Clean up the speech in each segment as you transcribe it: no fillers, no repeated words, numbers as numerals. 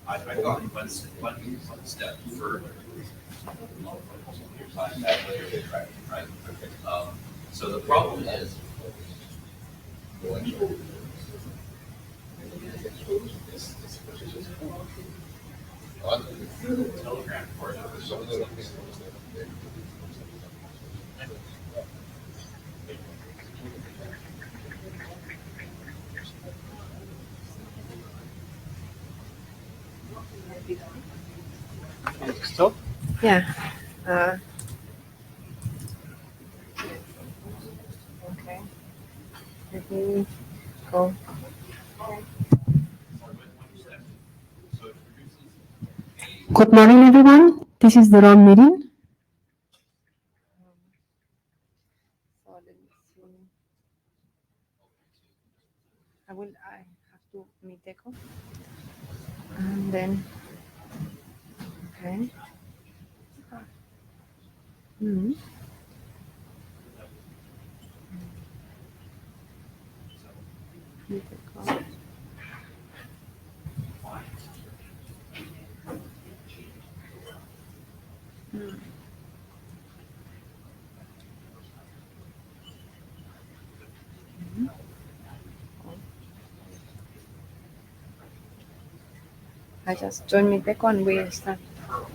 I've gone one step further. Right? So the problem is Telegram for Stop? Yeah. Okay. Let me go. Good morning, everyone. This is the roll meeting. So let me see. I have to meet Echo. And then, okay. Meet Echo. I just joined Meet Echo and we start.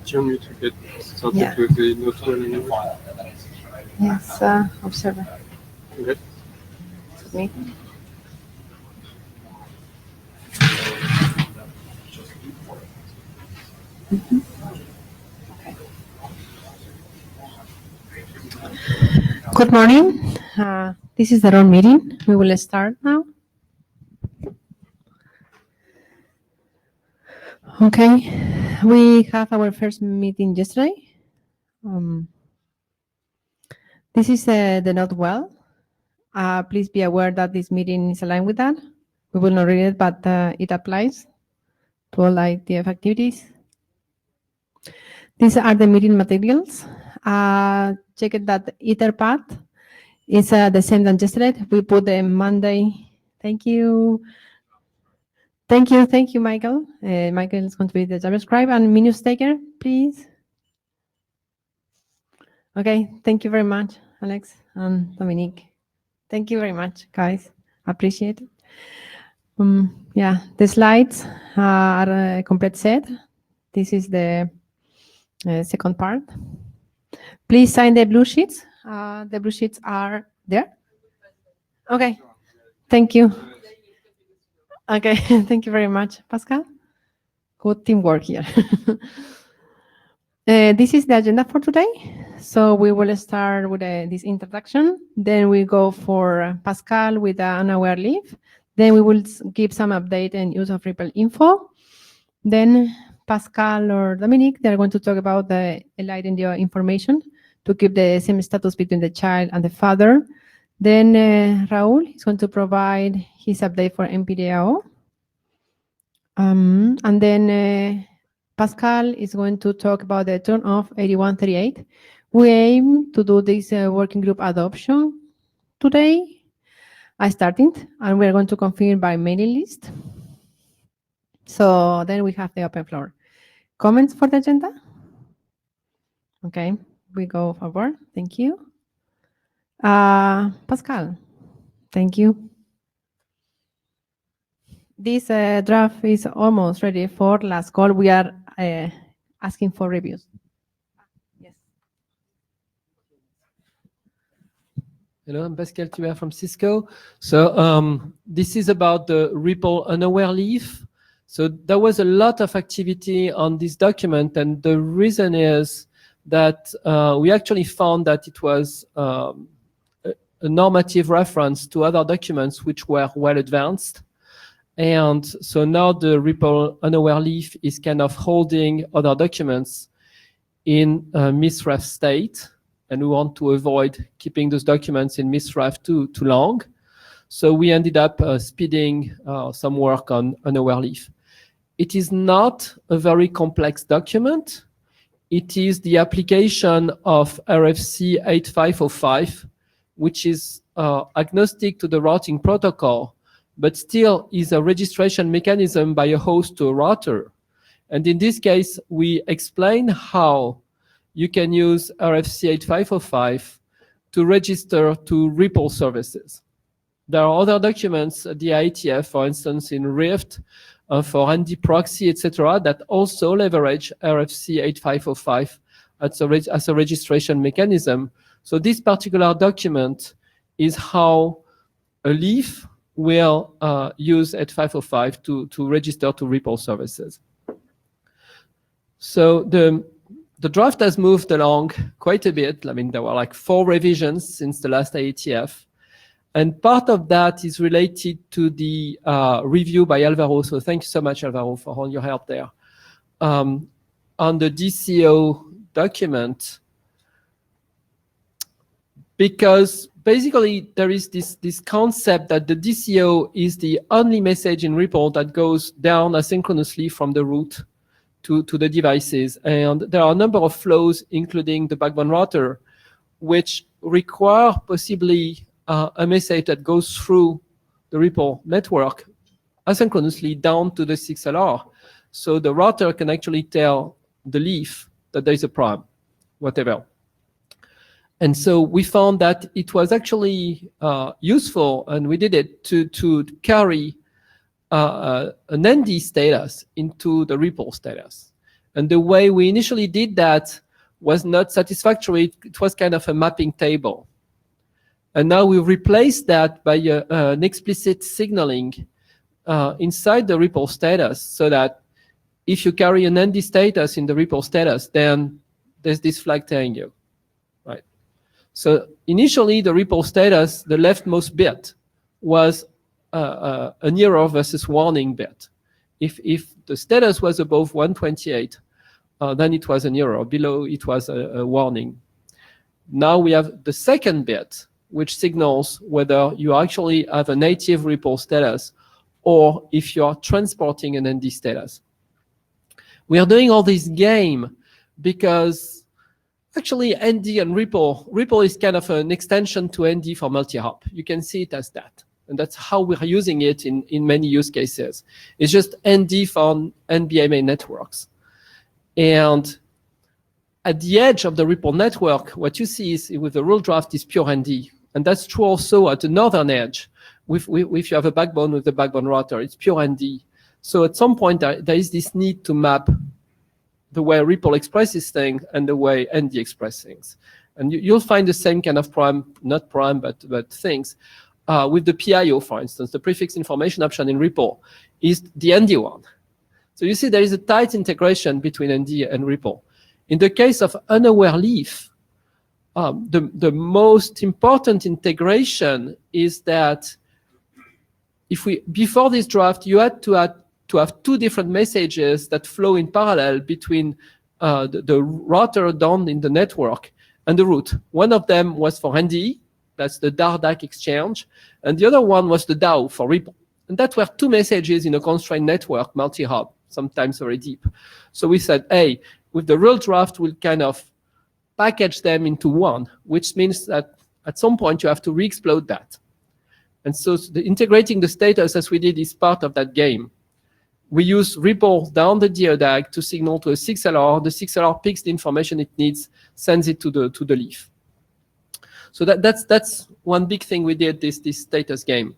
Do you want me to get started Yeah. with the notary language? Yes, observer. Okay. Submit. Okay. Good morning. This is the roll meeting. We will start now. Okay. We have our first meeting yesterday. This is the not well. Please be aware that this meeting is aligned with that. We will not read it, but it applies to all IETF activities. These are the meeting materials. Check it that Etherpad is the same than yesterday. We put the Monday. Thank you. Thank you, Michael. Michael is going to be the JavaScript and minus taker, please. Okay, thank you very much, Alex and Dominique. Thank you very much, guys. Appreciate it. Yeah, the slides are a complete set. This is the second part. Please sign the blue sheets. The blue sheets are there. Okay, thank you. Okay, thank you very much, Pascal. Good teamwork here. This is the agenda for today. So we will start with this introduction. Then we go for Pascal with an hour leave. Then we will give some update and use of Ripple info. Then Pascal or Dominique, they're going to talk about the enlightened information to keep the same status between the child and the father. Then Raul is going to provide his update for MPDAO. And then Pascal is going to talk about the turn of 8138. We aim to do this working group adoption today. I started, and we're going to confirm by mailing list. So then we have the open floor. Comments for the agenda? Okay, we go forward. Thank you. Pascal, thank you. This draft is almost ready for last call. We are asking for reviews. Yes. Hello, I'm Pascal Thubert from Cisco. So this is about the REPL unaware leaf. So there was a lot of activity on this document, and the reason is that we actually found that it was a normative reference to other documents which were well advanced. And so now the REPL unaware leaf is kind of holding other documents in a misref state. And we want to avoid keeping those documents in misref too long. So we ended up speeding some work on unaware leaf. It is not a very complex document. It is the application of RFC 8505, which is agnostic to the routing protocol, but still is a registration mechanism by a host to a router. And in this case, we explain how you can use RFC 8505 to register to REPL services. There are other documents, the IETF, for instance, in Rift, for ND proxy, etc., that also leverage RFC 8505 as a registration mechanism. So this particular document is how a leaf will use 8505 to register to REPL services. So the draft has moved along quite a bit. I mean, there were like 4 revisions since the last IETF. And part of that is related to the review by Alvaro. So thank you so much, Alvaro, for all your help there. On the DCO document, because basically there is this concept that the DCO is the only message in REPL that goes down asynchronously from the root to the devices. And there are a number of flows, including the backbone router, which require possibly a message that goes through the REPL network asynchronously down to the 6LR. So the router can actually tell the leaf that there is a problem, whatever. And so we found that it was actually useful, and we did it to carry an ND status into the REPL status. And the way we initially did that was not satisfactory. It was kind of a mapping table. And now we replaced that by an explicit signaling inside the REPL status, so that if you carry an ND status in the REPL status, then there's this flag telling you, right? So initially, the REPL status, the leftmost bit, was an error versus warning bit. If the status was above 128, then it was an error. Below, it was a warning. Now we have the second bit, which signals whether you actually have a native REPL status or if you are transporting an ND status. We are doing all this game because actually ND and REPL is kind of an extension to ND for multi-hop. You can see it as that. And that's how we're using it in many use cases. It's just ND for NBMA networks. And at the edge of the REPL network, what you see is with the rule draft is pure ND. And that's true also at the northern edge. If you have a backbone with the backbone router, it's pure ND. So at some point, there is this need to map the way REPL expresses things and the way ND expresses things. And you'll find the same kind of problem, not problem, but things. With the PIO, for instance, the prefix information option in REPL is the ND one. So you see there is a tight integration between ND and REPL. In the case of unaware leaf, the most important integration is that before this draft, you had to have 2 different messages that flow in parallel between the router down in the network and the root. One of them was for ND, that's the DAR-DAC exchange, and the other one was the DAO for REPL. And that were 2 messages in a constrained network, multi-hop, sometimes very deep. So we said, hey, with the real draft, we'll kind of package them into one, which means that at some point you have to re-explode that. And so integrating the status as we did is part of that game. We use REPL down the DAO to signal to a 6LR. The 6LR picks the information it needs, sends it to the leaf. So that's one big thing we did this status game.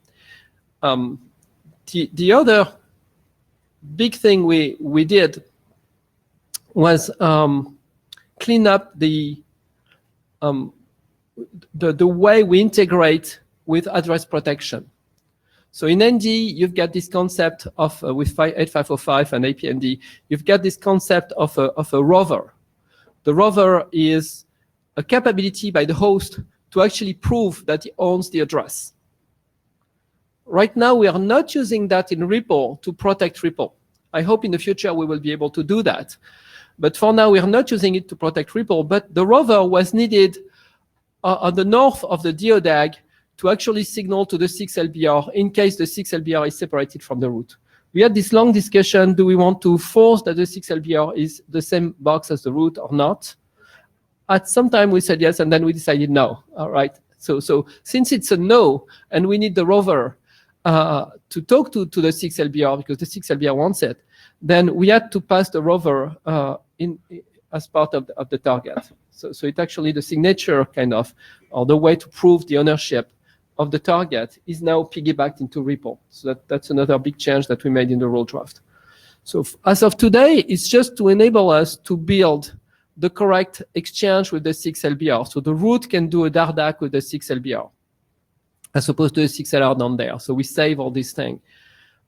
The other big thing we did was clean up the the way we integrate with address protection. So in ND, you've got this concept of, with 8505 and APND, you've got this concept of a rover. The rover is a capability by the host to actually prove that he owns the address. Right now, we are not using that in REPL to protect REPL. I hope in the future we will be able to do that. But for now, we are not using it to protect REPL, but the rover was needed on the north of the DODAG to actually signal to the 6LBR in case the 6LBR is separated from the root. We had this long discussion, do we want to force that the 6LBR is the same box as the root or not? At some time we said yes, and then we decided no, all right? So since it's a no, and we need the rover to talk to the 6LBR because the 6LBR wants it, then we had to pass the rover as part of the target. So it actually, the signature kind of, or the way to prove the ownership of the target is now piggybacked into REPL. So that's another big change that we made in the rule draft. So as of today, it's just to enable us to build the correct exchange with the 6LBR. So the root can do a DARDAC with the 6LBR as opposed to a 6LR down there. So we save all these things.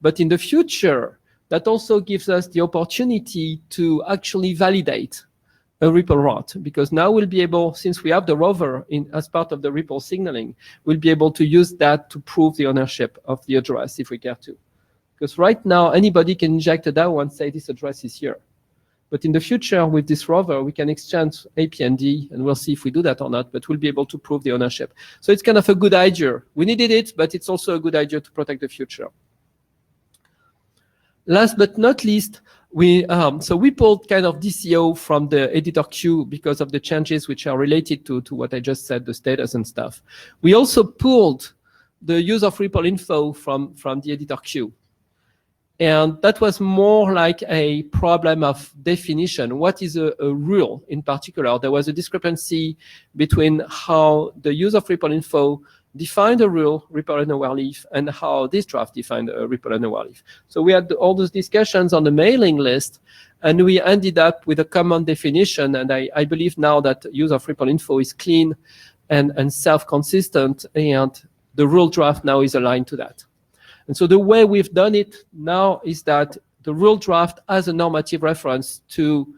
But in the future, that also gives us the opportunity to actually validate a REPL route, because now we'll be able, since we have the rover as part of the REPL signaling, we'll be able to use that to prove the ownership of the address if we care to. Because right now, anybody can inject a DAO and say this address is here. But in the future, with this rover, we can exchange APND, and we'll see if we do that or not, but we'll be able to prove the ownership. So it's kind of a good idea. We needed it, but it's also a good idea to protect the future. Last but not least, we pulled kind of DCO from the editor queue because of the changes which are related to what I just said, the status and stuff. We also pulled the use of REPL info from the editor queue. And that was more like a problem of definition. What is a rule in particular? There was a discrepancy between how the use of REPL info defined a rule, REPL unaware leaf, and how this draft defined a REPL unaware leaf. So we had all those discussions on the mailing list, and we ended up with a common definition. And I believe now that use of REPL info is clean and self-consistent, and the rule draft now is aligned to that. And so the way we've done it now is that the rule draft has a normative reference to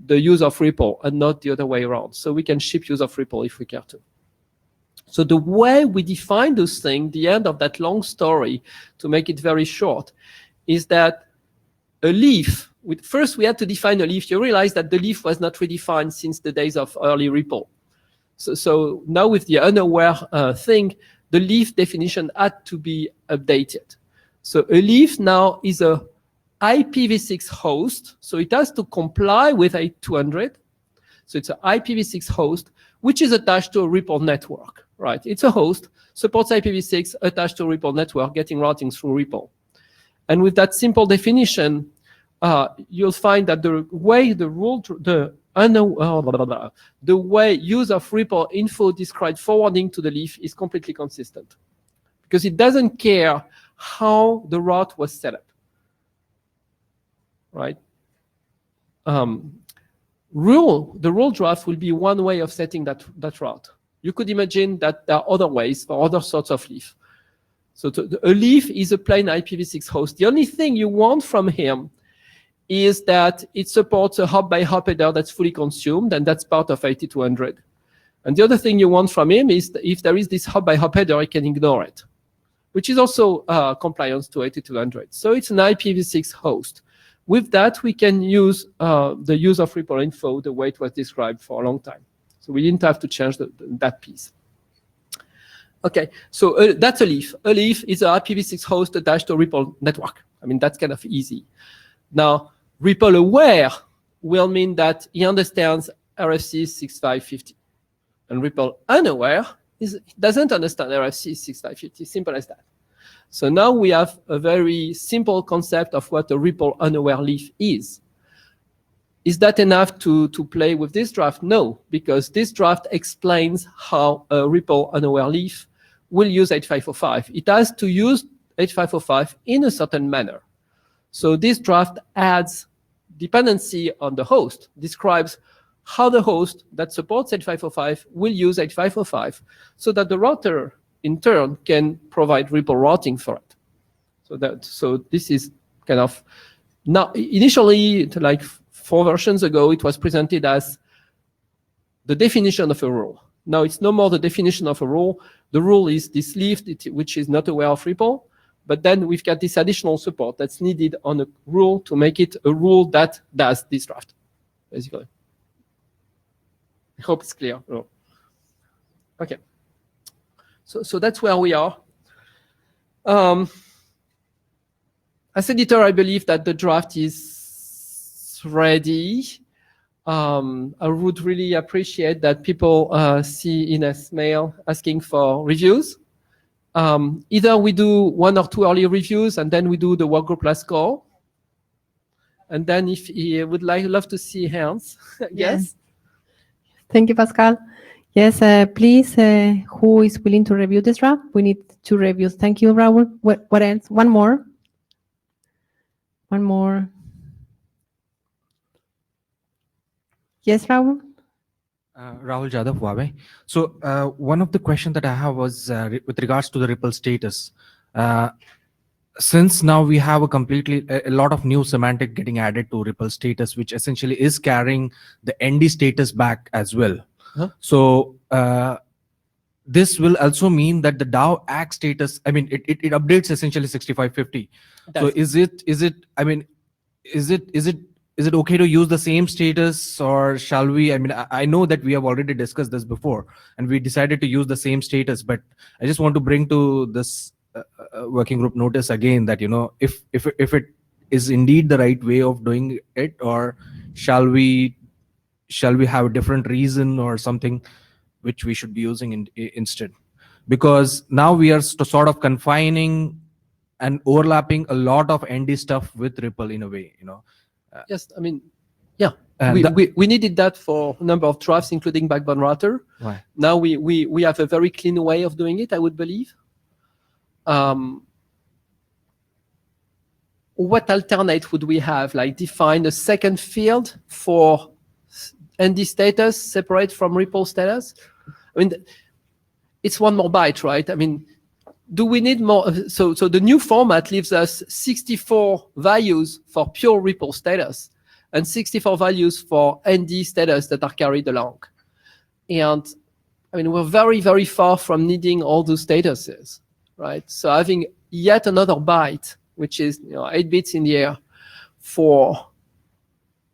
the use of REPL and not the other way around. So we can ship use of REPL if we care to. So the way we define those things, the end of that long story, to make it very short, is that a leaf, first we had to define a leaf. You realize that the leaf was not redefined since the days of early REPL. So now with the unaware thing, the leaf definition had to be updated. So a leaf now is a IPv6 host, so it has to comply with 8200. So it's an IPv6 host, which is attached to a REPL network, right? It's a host, supports IPv6, attached to a REPL network, getting routing through REPL. And with that simple definition, you'll find that the way the way use of REPL info described forwarding to the leaf is completely consistent, because it doesn't care how the route was set up, right? The rule draft will be one way of setting that route. You could imagine that there are other ways for other sorts of leaf. So a leaf is a plain IPv6 host. The only thing you want from him is that it supports a hop-by-hop header that's fully consumed, and that's part of 8200. And the other thing you want from him is if there is this hop-by-hop header, he can ignore it, which is also compliance to 8200. So it's an IPv6 host. With that, we can use the use of REPL info the way it was described for a long time. So we didn't have to change that piece. Okay, so that's a leaf. A leaf is an IPv6 host attached to a REPL network. I mean, that's kind of easy. Now, REPL aware will mean that he understands RFC 6550. And REPL unaware doesn't understand RFC 6550, simple as that. So now we have a very simple concept of what a REPL unaware leaf is. Is that enough to play with this draft? No, because this draft explains how a REPL unaware leaf will use 8505. It has to use 8505 in a certain manner. So this draft adds dependency on the host, describes how the host that supports 8505 will use 8505 so that the router in turn can provide REPL routing for it. So this is kind of, now initially, like 4 versions ago, it was presented as the definition of a rule. Now it's no more the definition of a rule. The rule is this leaf, which is not aware of REPL, but then we've got this additional support that's needed on a rule to make it a rule that does this draft, basically. I hope it's clear. Oh. Okay. So that's where we are. As editor, I believe that the draft is ready. I would really appreciate that people see Ines' mail asking for reviews. Either we do 1 or 2 early reviews, and then we do the workgroup last call. And then if you would love to see hands, yes? Thank you, Pascal. Yes, please, who is willing to review this draft? We need 2 reviews. Thank you, Raul. What else? One more. One more. Yes, Raul? Rahul Jadhav, Huawei. So one of the questions that I have was with regards to the REPL status. Since now we have a lot of new semantic getting added to REPL status, which essentially is carrying the ND status back as well. Huh? So this will also mean that the DAO ACK status, I mean, it updates essentially 6550. So is it okay to use the same status, or shall we? I mean, I know that we have already discussed this before and we decided to use the same status, but I just want to bring to this working group notice again that, you know, if it is indeed the right way of doing it, or shall we have a different reason or something which we should be using instead? Because now we are sort of confining and overlapping a lot of ND stuff with REPL in a way, you know. Yes, I mean, yeah, we needed that for a number of drafts, including backbone router. Right. Now we have a very clean way of doing it, I would believe. What alternate would we have? Like define a second field for ND status separate from REPL status? I mean, it's 1 more byte, right? I mean, do we need more? So the new format leaves us 64 values for pure REPL status and 64 values for ND status that are carried along. And I mean, we're very, very far from needing all those statuses, right? So having yet another byte, which is 8 bits in the air, for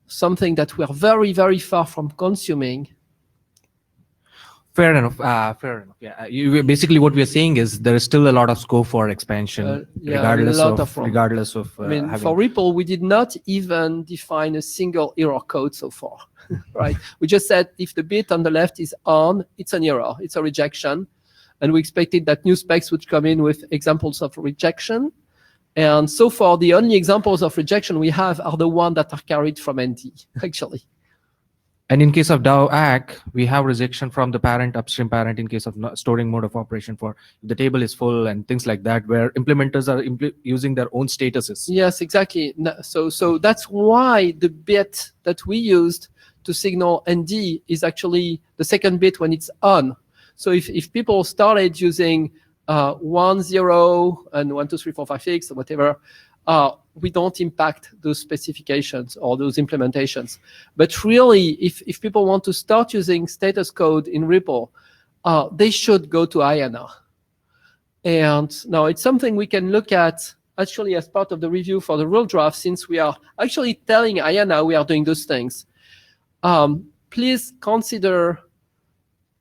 something that we're very, very far from consuming. Fair enough. Fair enough. Yeah. Basically, what we are saying is there is still a lot of scope for expansion, regardless of. I mean, for REPL, we did not even define a single error code so far, right? We just said if the bit on the left is on, it's an error, it's a rejection, and we expected that new specs would come in with examples of rejection. And so far, the only examples of rejection we have are the ones that are carried from ND, actually. And in case of DAO ACK, we have rejection from the parent, upstream parent, in case of storing mode of operation for the table is full and things like that, where implementers are using their own statuses. Yes, exactly. So that's why the bit that we used to signal ND is actually the second bit when it's on. So if people started using 1, 0, and 1, 2, 3, 4, 5, 6, or whatever, we don't impact those specifications or those implementations. But really, if people want to start using status code in REPL, they should go to IANA. And now it's something we can look at actually as part of the review for the rule draft, since we are actually telling IANA we are doing those things. Please consider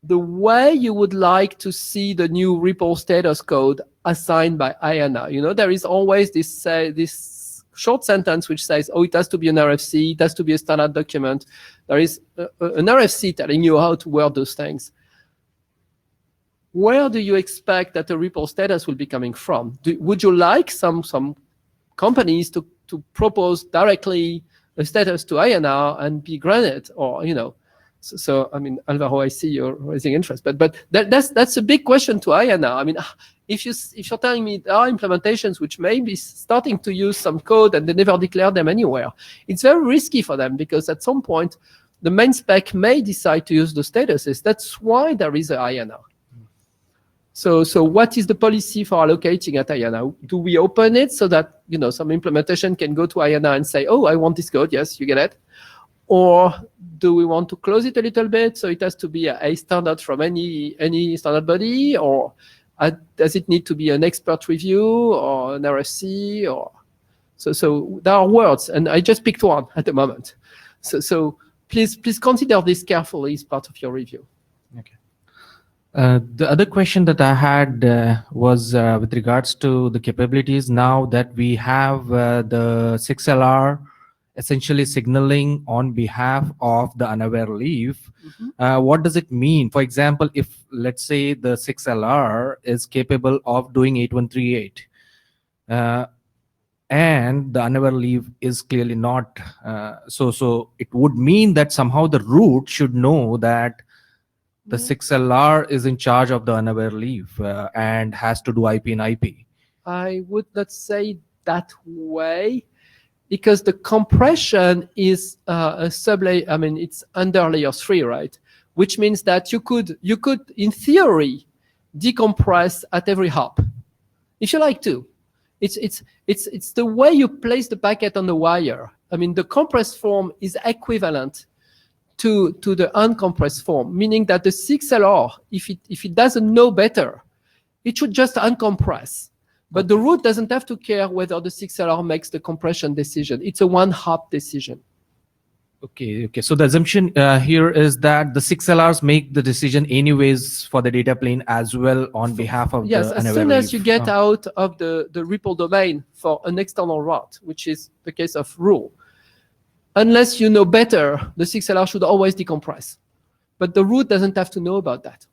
the way you would like to see the new REPL status code assigned by IANA. You know, there is always this short sentence which says, oh, it has to be an RFC, it has to be a standard document. There is an RFC telling you how to word those things. Where do you expect that the REPL status will be coming from? Would you like some companies to propose directly a status to IANA and be granted, or, you know? So I mean, Alvaro, I see you're raising interest, but that's a big question to IANA. I mean, if you're telling me there are implementations which may be starting to use some code and they never declare them anywhere, it's very risky for them, because at some point the main spec may decide to use the statuses. That's why there is a INR. So what is the policy for allocating at INR? Do we open it so that some implementation can go to INR and say, oh, I want this code, yes, you get it? Or do we want to close it a little bit so it has to be a standard from any standard body? Or does it need to be an expert review or an RFC? Or so there are words, and I just picked one at the moment. So please consider this carefully as part of your review. Okay. The other question that I had was with regards to the capabilities. Now that we have the 6LR essentially signaling on behalf of the unaware leaf, what does it mean? For example, if let's say the 6LR is capable of doing 8138, and the unaware leaf is clearly not, so it would mean that somehow the root should know that the 6LR is in charge of the unaware leaf and has to do IP and IP. I would not say that way, because the compression is a sublayer. I mean, it's under layer 3, right? Which means that you could, in theory, decompress at every hop, if you like to. It's the way you place the packet on the wire. I mean, the compressed form is equivalent to the uncompressed form, meaning that the 6LR, if it doesn't know better, it should just uncompress. But the root doesn't have to care whether the 6LR makes the compression decision. It's a one-hop decision. Okay. So the assumption here is that the 6LRs make the decision anyways for the data plane as well on behalf of yes, the as unaware soon as leaf. you get out of the REPL domain for an external route, which is the case of rule, unless you know better, the 6LR should always decompress. But the root doesn't have to know about that.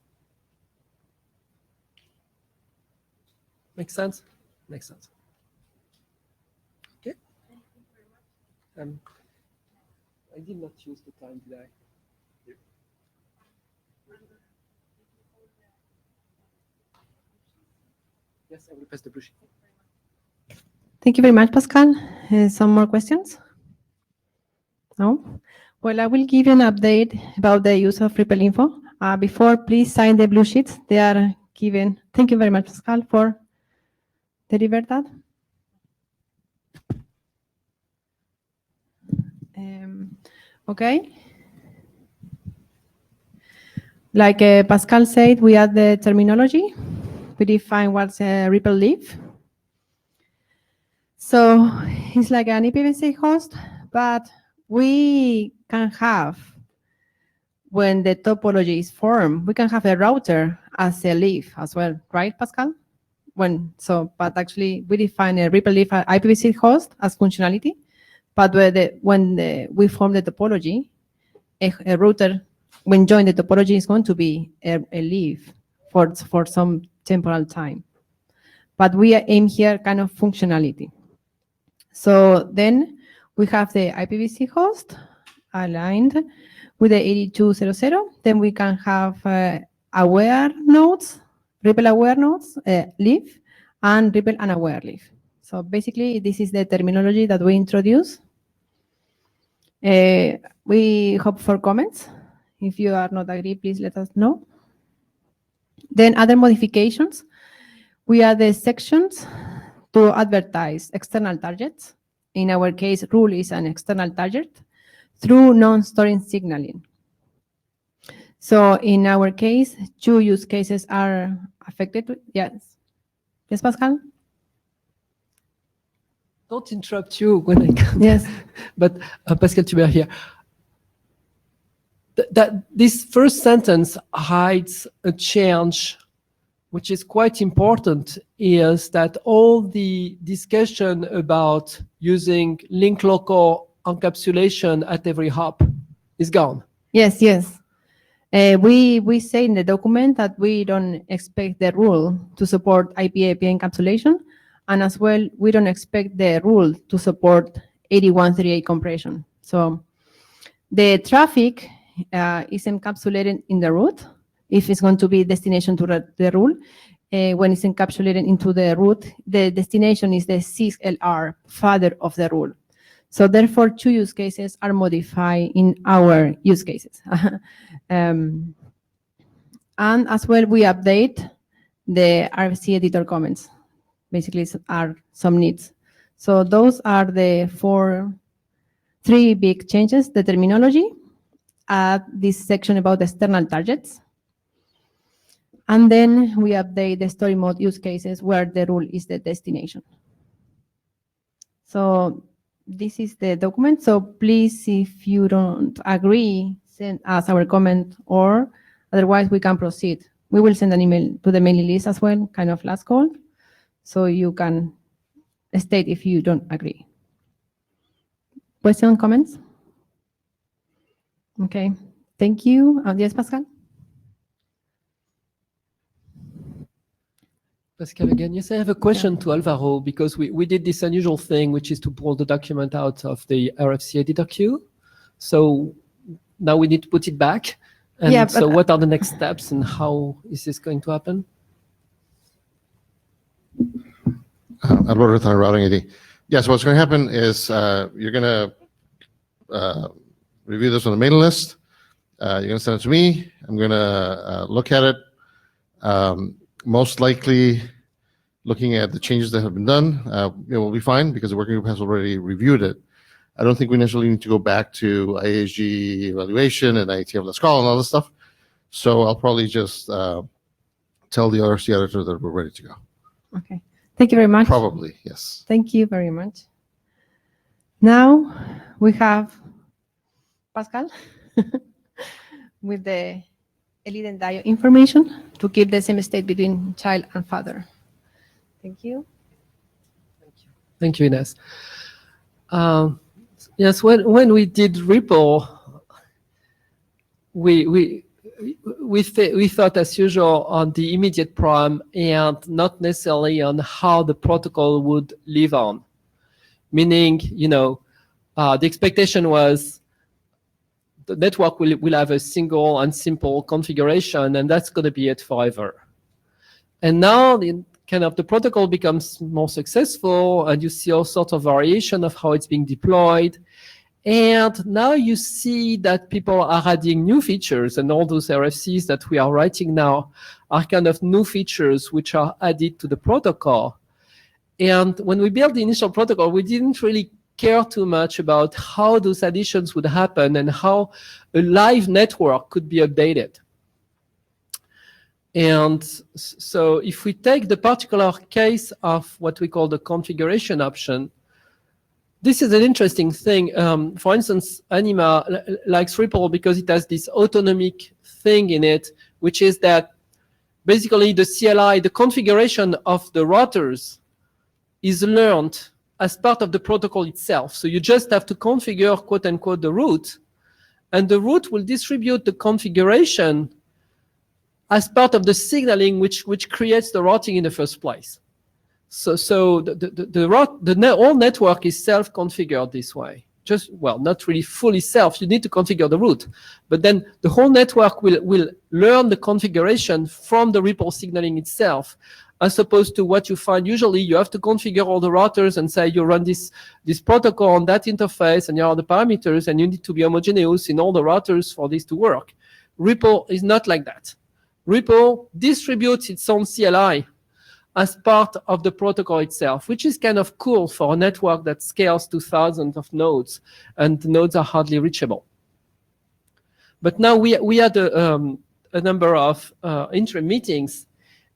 Makes sense? Makes sense. Okay. I did not use the time, did I? Yes, I will pass the blue sheet. Thank you very much, Pascal. Some more questions? No? Well, I will give you an update about the use of REPL info. Before, please sign the blue sheets. They are given. Thank you very much, Pascal, for delivering that. Okay. Like Pascal said, we add the terminology. We define what's a REPL leaf. So it's like an IPv6 host, but we can have, when the topology is formed, we can have a router as a leaf as well, right, Pascal? But actually we define a REPL leaf IPv6 host as functionality, but when we form the topology, a router, when join the topology, is going to be a leaf for some temporal time. But we aim here kind of functionality. So then we have the IPv6 host aligned with the 8200. Then we can have aware nodes, REPL aware nodes, leaf, and REPL unaware leaf. So basically, this is the terminology that we introduce. We hope for comments. If you are not agree, please let us know. Then other modifications. We add the sections to advertise external targets. In our case, rule is an external target through non-storing signaling. So in our case, 2 use cases are affected. Yes. Yes, Pascal? Don't interrupt you when I come. Yes. But Pascal Tuber here. This first sentence hides a change which is quite important, is that all the discussion about using link local encapsulation at every hop is gone. Yes. We say in the document that we don't expect the rule to support IP-API encapsulation, and as well, we don't expect the rule to support 8138 compression. So the traffic is encapsulated in the root, if it's going to be destination to the rule. When it's encapsulated into the root, the destination is the 6LR, father of the rule. So therefore, 2 use cases are modified in our use cases. And as well, we update the RFC editor comments. Basically, are some needs. So those are the 3 big changes: the terminology, this section about external targets, and then we update the story mode use cases where the rule is the destination. So this is the document. So please, if you don't agree, send us our comment, or otherwise we can proceed. We will send an email to the mailing list as well, kind of last call, so you can state if you don't agree. Questions, comments? Okay, thank you. Yes, Pascal? Pascal again. Yes, I have a question to Alvaro, because we did this unusual thing, which is to pull the document out of the RFC editor queue. So now we need to put it back. And Yeah, so but- what are the next steps and how is this going to happen? Alvaro with our routing ID. Yes, what's going to happen is you're going to review this on the mailing list. You're going to send it to me. I'm going to look at it. Most likely, looking at the changes that have been done, it will be fine because the working group has already reviewed it. I don't think we necessarily need to go back to IASG evaluation and IETF let's call and all this stuff. So I'll probably just tell the RFC editor that we're ready to go. Okay, thank you very much. Probably, yes. Thank you very much. Now we have Pascal with the Elite and Dio information to keep the same state between child and father. Thank you. Thank you, Ines. Yes, when we did Ripple, we thought as usual on the immediate prime and not necessarily on how the protocol would live on. Meaning, the expectation was the network will have a single and simple configuration, and that's going to be it forever. And now the protocol becomes more successful, and you see all sorts of variation of how it's being deployed. And now you see that people are adding new features, and all those RFCs that we are writing now are kind of new features which are added to the protocol. And when we built the initial protocol, we didn't really care too much about how those additions would happen and how a live network could be updated. And so if we take the particular case of what we call the configuration option, this is an interesting thing. For instance, Anima likes Ripple because it has this autonomic thing in it, which is that basically the CLI, the configuration of the routers is learned as part of the protocol itself. So you just have to configure, quote unquote, the root, and the root will distribute the configuration as part of the signaling which creates the routing in the first place. So the whole network is self-configured this way. Not really fully self, you need to configure the root, but then the whole network will learn the configuration from the Ripple signaling itself, as opposed to what you find usually. You have to configure all the routers and say you run this protocol on that interface and here are the parameters and you need to be homogeneous in all the routers for this to work. Ripple is not like that. Ripple distributes its own CLI as part of the protocol itself, which is kind of cool for a network that scales to thousands of nodes and the nodes are hardly reachable. But now we had a number of interim meetings,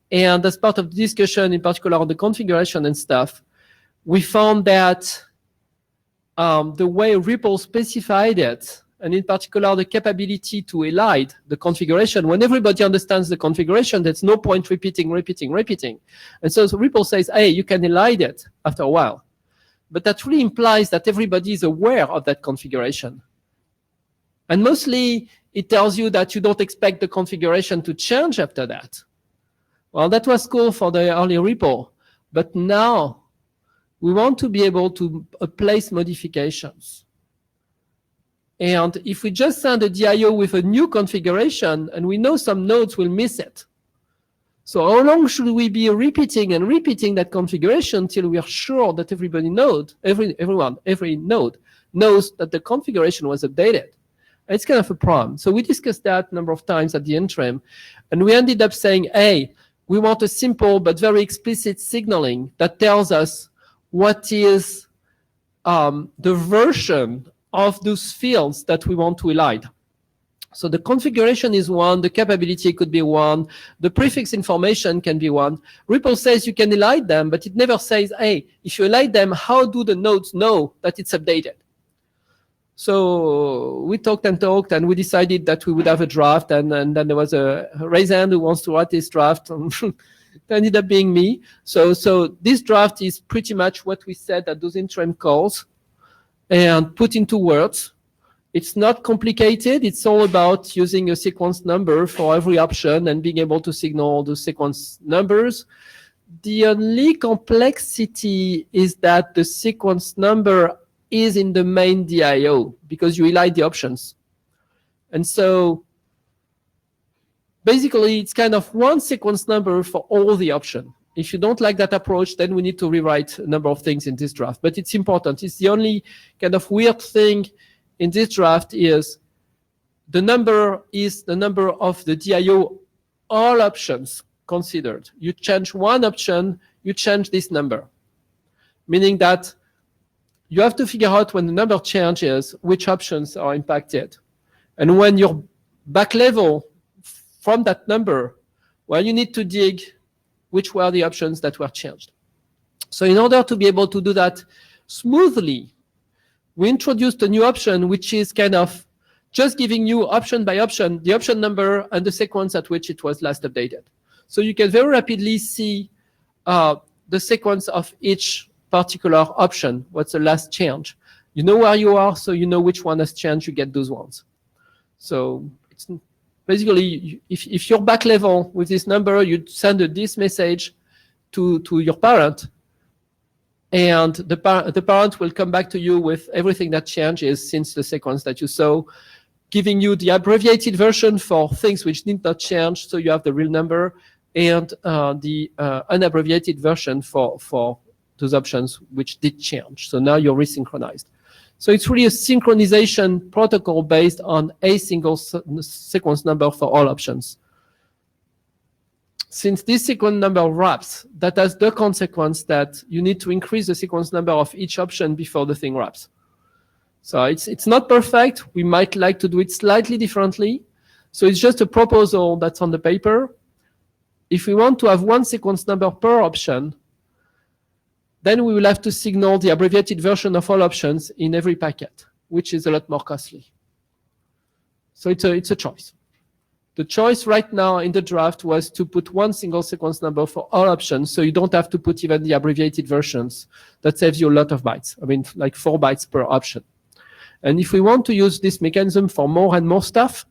and as part of the discussion, in particular on the configuration and stuff, we found that the way Ripple specified it, and in particular the capability to elide the configuration, when everybody understands the configuration, there's no point repeating. And so Ripple says, hey, you can elide it after a while. But that really implies that everybody is aware of that configuration. And mostly it tells you that you don't expect the configuration to change after that. Well, that was cool for the early Ripple, but now we want to be able to place modifications. And if we just send a DIO with a new configuration, and we know some nodes will miss it. So how long should we be repeating and repeating that configuration till we are sure that every node knows that the configuration was updated? It's kind of a problem. So we discussed that a number of times at the interim, and we ended up saying, hey, we want a simple but very explicit signaling that tells us what is the version of those fields that we want to elide. So the configuration is one, the capability could be one, the prefix information can be one. REPL says you can elide them, but it never says, hey, if you elide them, how do the nodes know that it's updated? So we talked, and we decided that we would have a draft, and then there was a raise hand who wants to write this draft. It ended up being me. So this draft is pretty much what we said at those interim calls and put into words. It's not complicated. It's all about using a sequence number for every option and being able to signal the sequence numbers. The only complexity is that the sequence number is in the main DIO because you elide the options. And so basically it's kind of one sequence number for all the options. If you don't like that approach, then we need to rewrite a number of things in this draft. But it's important. It's the only kind of weird thing in this draft is the number is the number of the DIO, all options considered. You change one option, you change this number. Meaning that you have to figure out when the number changes, which options are impacted. And when your back level from that number, well, you need to dig which were the options that were changed. So in order to be able to do that smoothly, we introduced a new option, which is kind of just giving you option by option, the option number and the sequence at which it was last updated. So you can very rapidly see the sequence of each particular option, what's the last change. You know where you are, so you know which one has changed, you get those ones. So it's basically, if you're back level with this number, you send this message to your parent, and the parent will come back to you with everything that changes since the sequence that you saw, giving you the abbreviated version for things which did not change, so you have the real number, and the unabbreviated version for those options which did change. So now you're resynchronized. So it's really a synchronization protocol based on a single sequence number for all options. Since this sequence number wraps, that has the consequence that you need to increase the sequence number of each option before the thing wraps. So it's not perfect. We might like to do it slightly differently. So it's just a proposal that's on the paper. If we want to have one sequence number per option, then we will have to signal the abbreviated version of all options in every packet, which is a lot more costly. So it's a choice. The choice right now in the draft was to put one single sequence number for all options, so you don't have to put even the abbreviated versions. That saves you a lot of bytes. I mean, like 4 bytes per option. And if we want to use this mechanism for more and more stuff,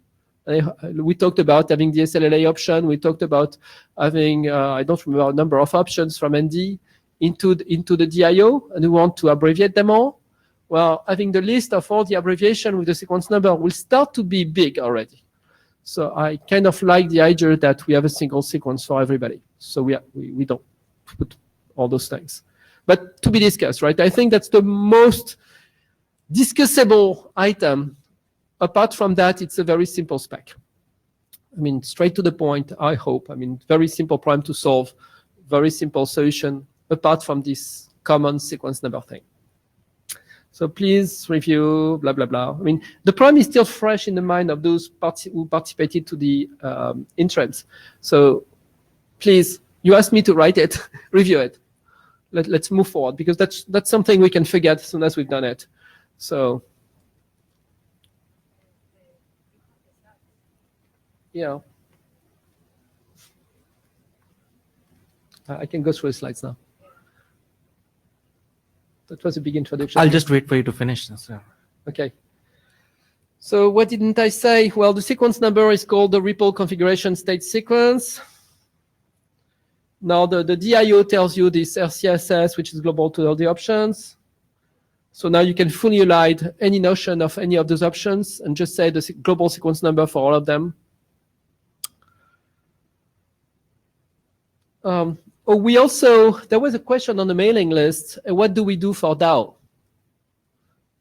we talked about having the SLLA option. We talked about having, I don't remember, a number of options from ND into the DIO, and we want to abbreviate them all. Well, having the list of all the abbreviation with the sequence number will start to be big already. So I kind of like the idea that we have a single sequence for everybody. So we don't put all those things. But to be discussed, right? I think that's the most discussable item. Apart from that, it's a very simple spec. I mean, straight to the point, I hope. I mean, very simple problem to solve, very simple solution, apart from this common sequence number thing. So please review, blah, blah, blah. I mean, the problem is still fresh in the mind of those who participated to the entrance. So please, you asked me to write it, review it. Let's move forward, because that's something we can forget as soon as we've done it. So, yeah. I can go through the slides now. That was a big introduction. I'll just wait for you to finish this. Okay. So what didn't I say? Well, the sequence number is called the REPL configuration state sequence. Now the DIO tells you this RCSS, which is global to all the options. So now you can fully elide any notion of any of those options and just say the global sequence number for all of them. We also, there was a question on the mailing list, what do we do for DAO?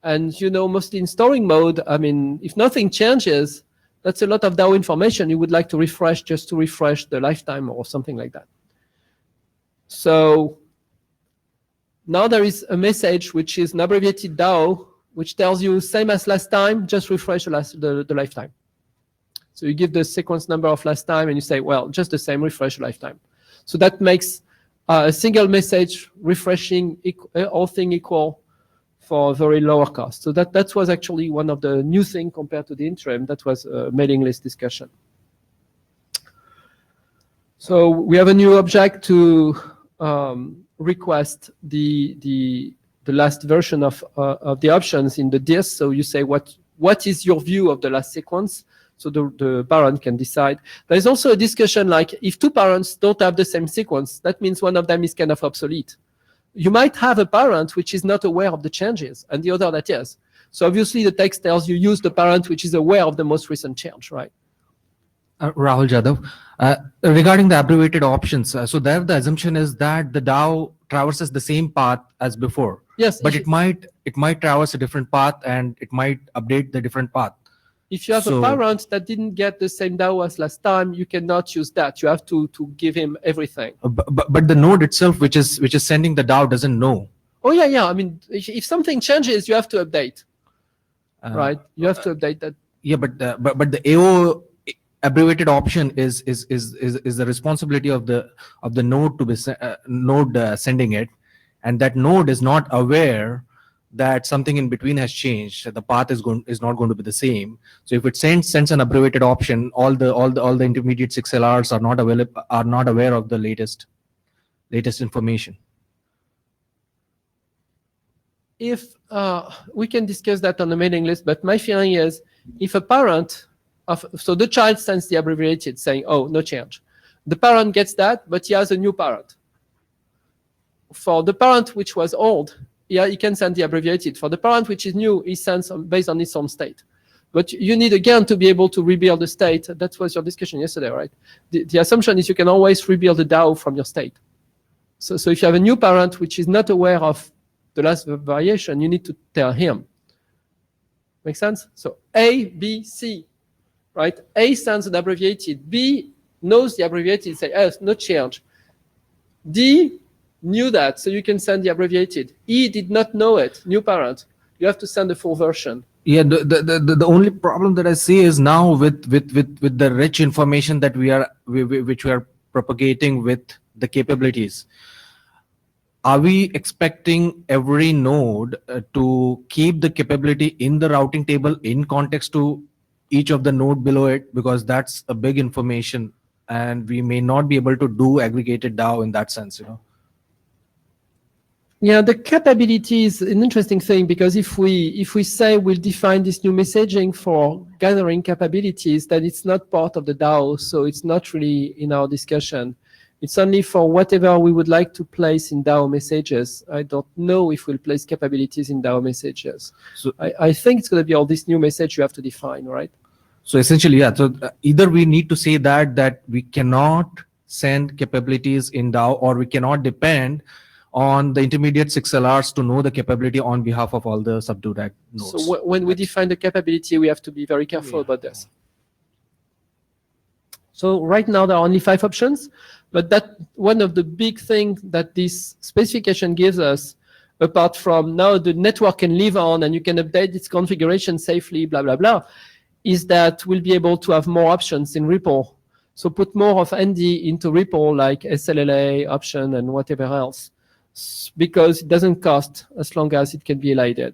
And mostly in storing mode, I mean, if nothing changes, that's a lot of DAO information you would like to refresh just to refresh the lifetime or something like that. So now there is a message which is an abbreviated DAO, which tells you same as last time, just refresh the lifetime. So you give the sequence number of last time and you say, well, just the same, refresh lifetime. So that makes a single message refreshing all thing equal for a very lower cost. So that was actually one of the new things compared to the interim. That was a mailing list discussion. So we have a new object to request the last version of the options in the disk. So you say what is your view of the last sequence? So the parent can decide. There's also a discussion like if two parents don't have the same sequence, that means one of them is kind of obsolete. You might have a parent which is not aware of the changes and the other that is. So obviously the text tells you use the parent which is aware of the most recent change, right? Rahul Jadhav, regarding the abbreviated options, so there the assumption is that the DAO traverses the same path as before. Yes. But it might traverse a different path and it might update the different path. If you have a parent that didn't get the same DAO as last time, you cannot use that. You have to give him everything. But the node itself, which is sending the DAO, doesn't know. Oh yeah. I mean, if something changes, you have to update. Right? You have to update that. Yeah, but the AO abbreviated option is the responsibility of the node to be sending it, and that node is not aware that something in between has changed. The path is not going to be the same. So if it sends an abbreviated option, all the intermediate 6LRs are not aware of the latest information. If we can discuss that on the mailing list, but my feeling is if a parent so the child sends the abbreviated saying, oh, no change. The parent gets that, but he has a new parent. For the parent which was old, yeah, he can send the abbreviated. For the parent which is new, he sends based on its own state. But you need, again, to be able to rebuild the state. That was your discussion yesterday, right? The assumption is you can always rebuild the DAO from your state. So if you have a new parent which is not aware of the last variation, you need to tell him. Make sense? So A, B, C, right? A sends an abbreviated. B knows the abbreviated, say, oh, no change. D knew that, so you can send the abbreviated. E did not know it, new parent. You have to send the full version. Yeah, the only problem that I see is now with the rich information that which we are propagating with the capabilities. Are we expecting every node to keep the capability in the routing table in context to each of the node below it? Because that's a big information, and we may not be able to do aggregated DAO in that sense, Yeah, the capability is an interesting thing, because if we say we'll define this new messaging for gathering capabilities, then it's not part of the DAO, so it's not really in our discussion. It's only for whatever we would like to place in DAO messages. I don't know if we'll place capabilities in DAO messages. So I think it's going to be all this new message you have to define, right? So essentially, yeah. So either we need to say that we cannot send capabilities in DAO, or we cannot depend on the intermediate 6LRs to know the capability on behalf of all the subdued nodes. So when we define the capability, we have to be very careful about this. So right now there are only 5 options, but that one of the big things that this specification gives us, apart from now the network can live on and you can update its configuration safely, blah, blah, blah, is that we'll be able to have more options in REPL. So put more of ND into REPL, like SLLA option and whatever else, because it doesn't cost as long as it can be elided.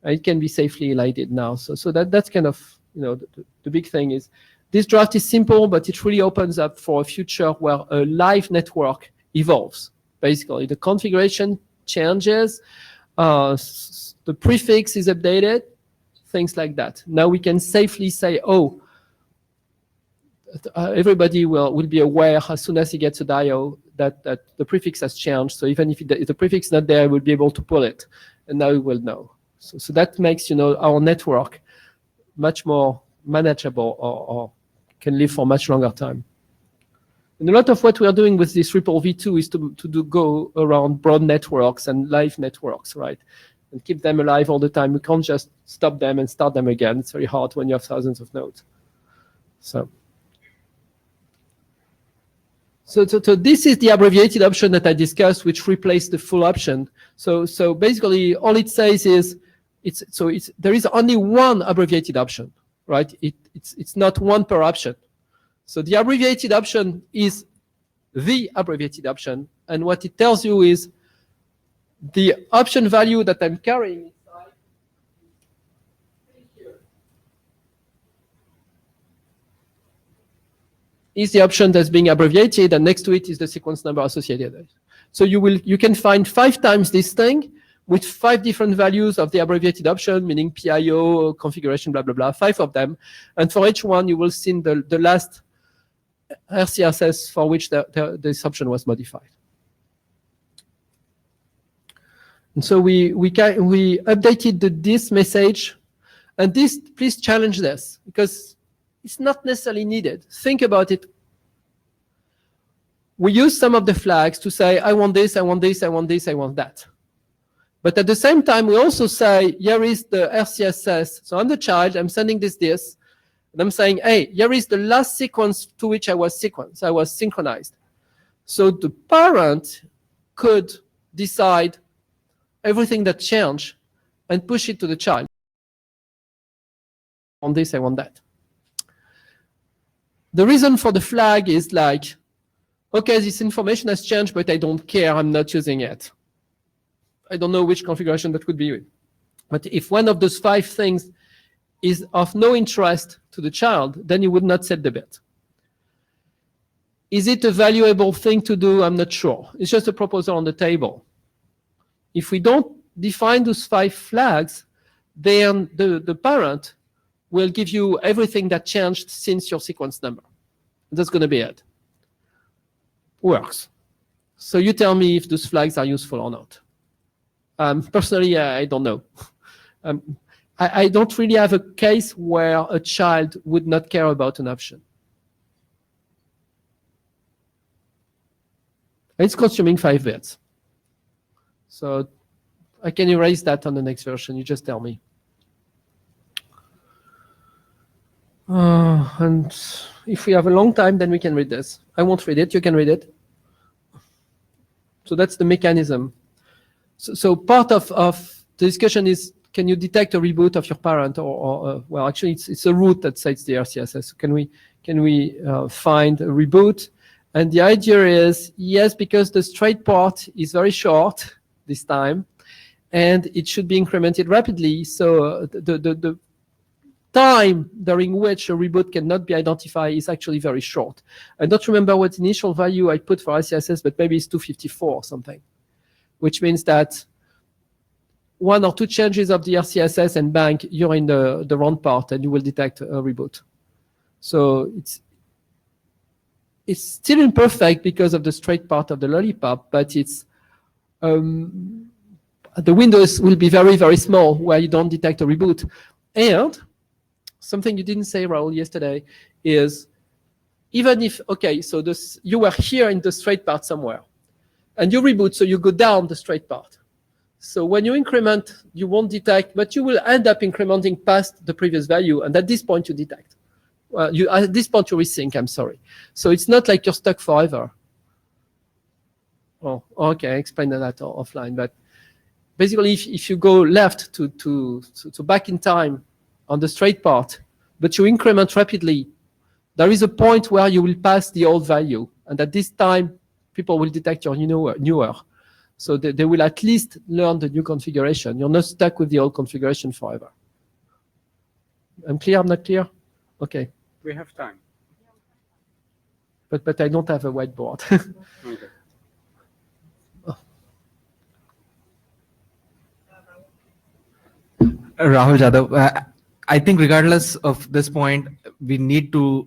It can be safely elided now. So that's kind of, the big thing is, this draft is simple, but it really opens up for a future where a live network evolves. Basically, the configuration changes, the prefix is updated, things like that. Now we can safely say, oh, everybody will be aware as soon as he gets a DIO that the prefix has changed. So even if the prefix is not there, we'll be able to pull it, and now we will know. So that makes our network much more manageable, or can live for much longer time. And a lot of what we are doing with this RIPL v2 is to go around broad networks and live networks, right? And keep them alive all the time. We can't just stop them and start them again. It's very hard when you have thousands of nodes. So this is the abbreviated option that I discussed, which replaced the full option. So basically, all it says is there is only one abbreviated option, right? It's not one per option. So the abbreviated option is the abbreviated option, and what it tells you is the option value that I'm carrying inside is the option that's being abbreviated, and next to it is the sequence number associated. So you can find 5 times this thing with 5 different values of the abbreviated option, meaning PIO, configuration, blah, blah, blah, 5 of them. And for each one, you will see the last RCSS for which this option was modified. And so we updated this message, and this, please challenge this, because it's not necessarily needed. Think about it. We use some of the flags to say, I want this, I want this, I want this, I want that. But at the same time, we also say, here is the RCSS. So I'm the child, I'm sending this, and I'm saying, hey, here is the last sequence to which I was synchronized. So the parent could decide everything that changed and push it to the child. I want this, I want that. The reason for the flag is like, okay, this information has changed, but I don't care, I'm not using it. I don't know which configuration that would be. But if one of those 5 things is of no interest to the child, then you would not set the bit. Is it a valuable thing to do? I'm not sure. It's just a proposal on the table. If we don't define those 5 flags, then the parent will give you everything that changed since your sequence number. That's going to be it. Works. So you tell me if those flags are useful or not. Personally, I don't know. I don't really have a case where a child would not care about an option. It's consuming 5 bits. So I can erase that on the next version. You just tell me. And if we have a long time, then we can read this. I won't read it. You can read it. So that's the mechanism. So part of the discussion is, can you detect a reboot of your parent, or well, actually, it's a route that sets the RCSS. So can we find a reboot? And the idea is, yes, because the straight part is very short this time, and it should be incremented rapidly. So the time during which a reboot cannot be identified is actually very short. I don't remember what initial value I put for RCSS, but maybe it's 254 or something, which means that 1 or 2 changes of the RCSS and bang, you're in the wrong part and you will detect a reboot. So it's still imperfect because of the straight part of the lollipop, but it's the windows will be very, very small where you don't detect a reboot. And something you didn't say, Raoul, yesterday is, even if, okay, so you were here in the straight part somewhere, and you reboot, so you go down the straight part. So when you increment, you won't detect, but you will end up incrementing past the previous value, and at this point you detect. At this point you resync, I'm sorry. So it's not like you're stuck forever. Oh, okay, explain that offline. But basically, if you go left to back in time on the straight part, but you increment rapidly, there is a point where you will pass the old value, and at this time, people will detect your newer. So they will at least learn the new configuration. You're not stuck with the old configuration forever. I'm clear? I'm not clear? Okay. We have time. But I don't have a whiteboard. Okay. Rahul Jadhav, I think regardless of this point, we need to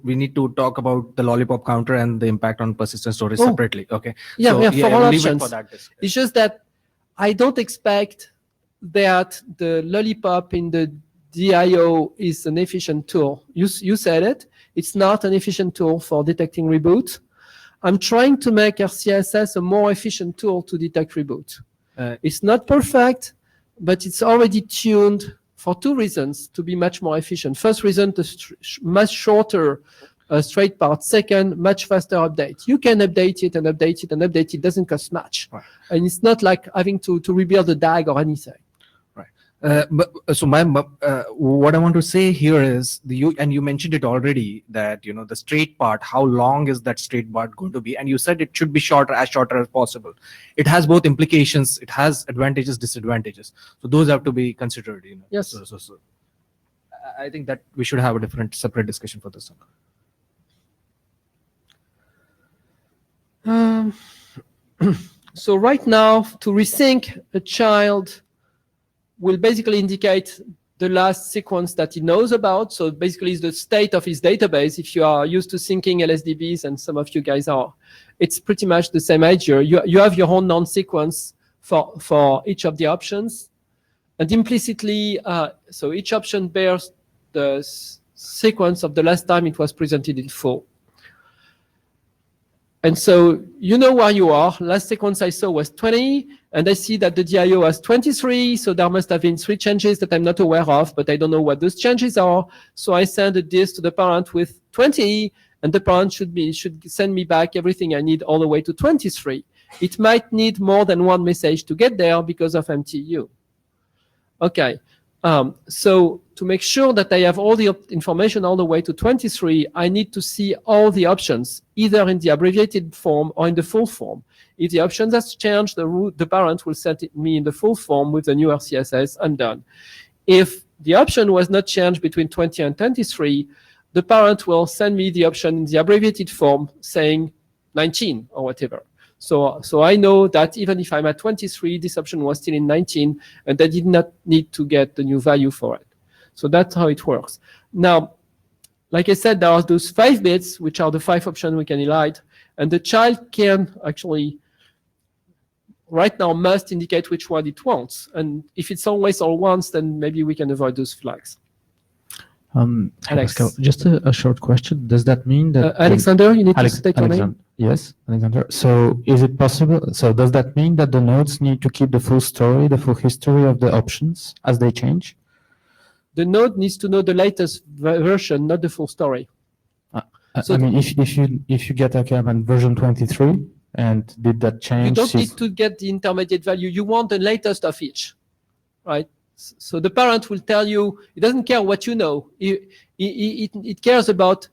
talk about the lollipop counter and the impact on persistent storage separately. Okay. Yeah, So, yeah, for all we'll leave it options. for that discussion. It's just that I don't expect that the lollipop in the DIO is an efficient tool. You said it. It's not an efficient tool for detecting reboot. I'm trying to make RCSS a more efficient tool to detect reboot. It's not perfect, but it's already tuned for two reasons to be much more efficient. First reason, the much shorter straight part. Second, much faster update. You can update it and update it and update it. It doesn't cost much. Right. And it's not like having to rebuild the DAG or anything. So what I want to say here is you mentioned it already that the straight part, how long is that straight part going to be? And you said it should be shorter as possible. It has both implications. It has advantages, disadvantages. So those have to be considered. Yes. So I think that we should have a separate discussion for this one. So right now, to resync a child will basically indicate the last sequence that he knows about. So basically it's the state of his database. If you are used to syncing LSDBs, and some of you guys are, it's pretty much the same idea. You have your own non-sequence for each of the options. And implicitly, so each option bears the sequence of the last time it was presented in full. And so you know where you are. Last sequence I saw was 20, and I see that the DIO has 23, so there must have been 3 changes that I'm not aware of, but I don't know what those changes are. So I send a disk to the parent with 20, and the parent should send me back everything I need all the way to 23. It might need more than one message to get there because of MTU. Okay. So to make sure that I have all the information all the way to 23, I need to see all the options, either in the abbreviated form or in the full form. If the options has changed, the parent will send it me in the full form with the new RCSS. I'm done. If the option was not changed between 20 and 23, the parent will send me the option in the abbreviated form saying 19 or whatever. So I know that even if I'm at 23, this option was still in 19, and I did not need to get the new value for it. So that's how it works. Now, like I said, there are those 5 bits, which are the 5 options we can elide, and the child can actually, right now, must indicate which one it wants. And if it's always all once, then maybe we can avoid those flags. Alex, just a short question. Does that mean that Alexander, you need to state your name? Yes, Alexander. So is it possible? So does that mean that the nodes need to keep the full story, the full history of the options as they change? The node needs to know the latest version, not the full story. So I mean, if you get on version 23 and did that change? You don't need to get the intermediate value. You want the latest of each, right? So the parent will tell you, it doesn't care what you know. It cares about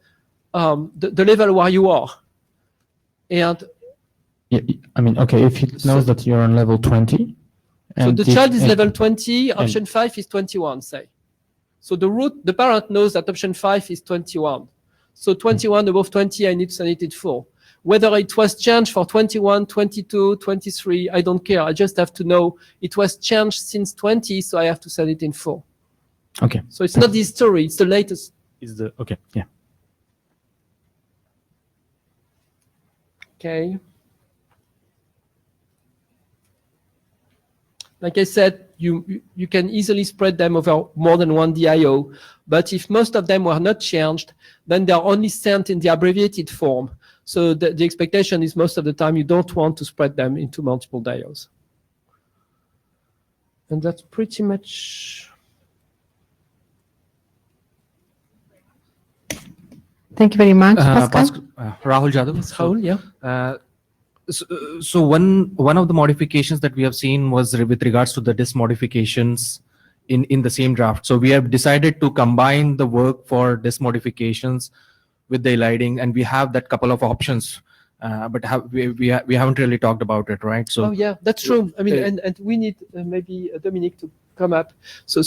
the level where you are. And yeah, I mean, okay, if it knows that you're on level 20. So the child is level 20, option 5 is 21, say. So the parent knows that option 5 is 21. So 21 above 20, I need to send it in full. Whether it was changed for 21, 22, 23, I don't care. I just have to know it was changed since 20, so I have to send it in full. Okay. So it's not the history, it's the latest. Okay, yeah. Okay. Like I said, you can easily spread them over more than one DIO, but if most of them were not changed, then they're only sent in the abbreviated form. So the expectation is most of the time you don't want to spread them into multiple DIOs. And that's pretty much... Thank you very much, Pascal. Rahul Jadhav. Rahul, yeah. So one of the modifications that we have seen was with regards to the disk modifications in the same draft. So we have decided to combine the work for disk modifications with the eliding, and we have that couple of options, but we haven't really talked about it, right? So yeah, that's true. I mean, and we need maybe Dominic to come up. So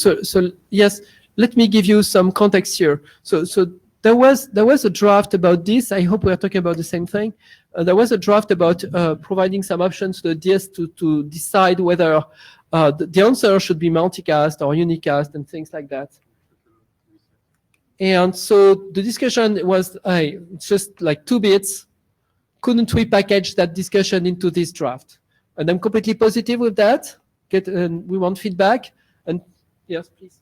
yes, let me give you some context here. So there was a draft about this. I hope we are talking about the same thing. There was a draft about providing some options to the DS to decide whether the answer should be multicast or unicast and things like that. And so the discussion was, it's just like 2 bits. Couldn't we package that discussion into this draft? And I'm completely positive with that. We want feedback. And yes, please.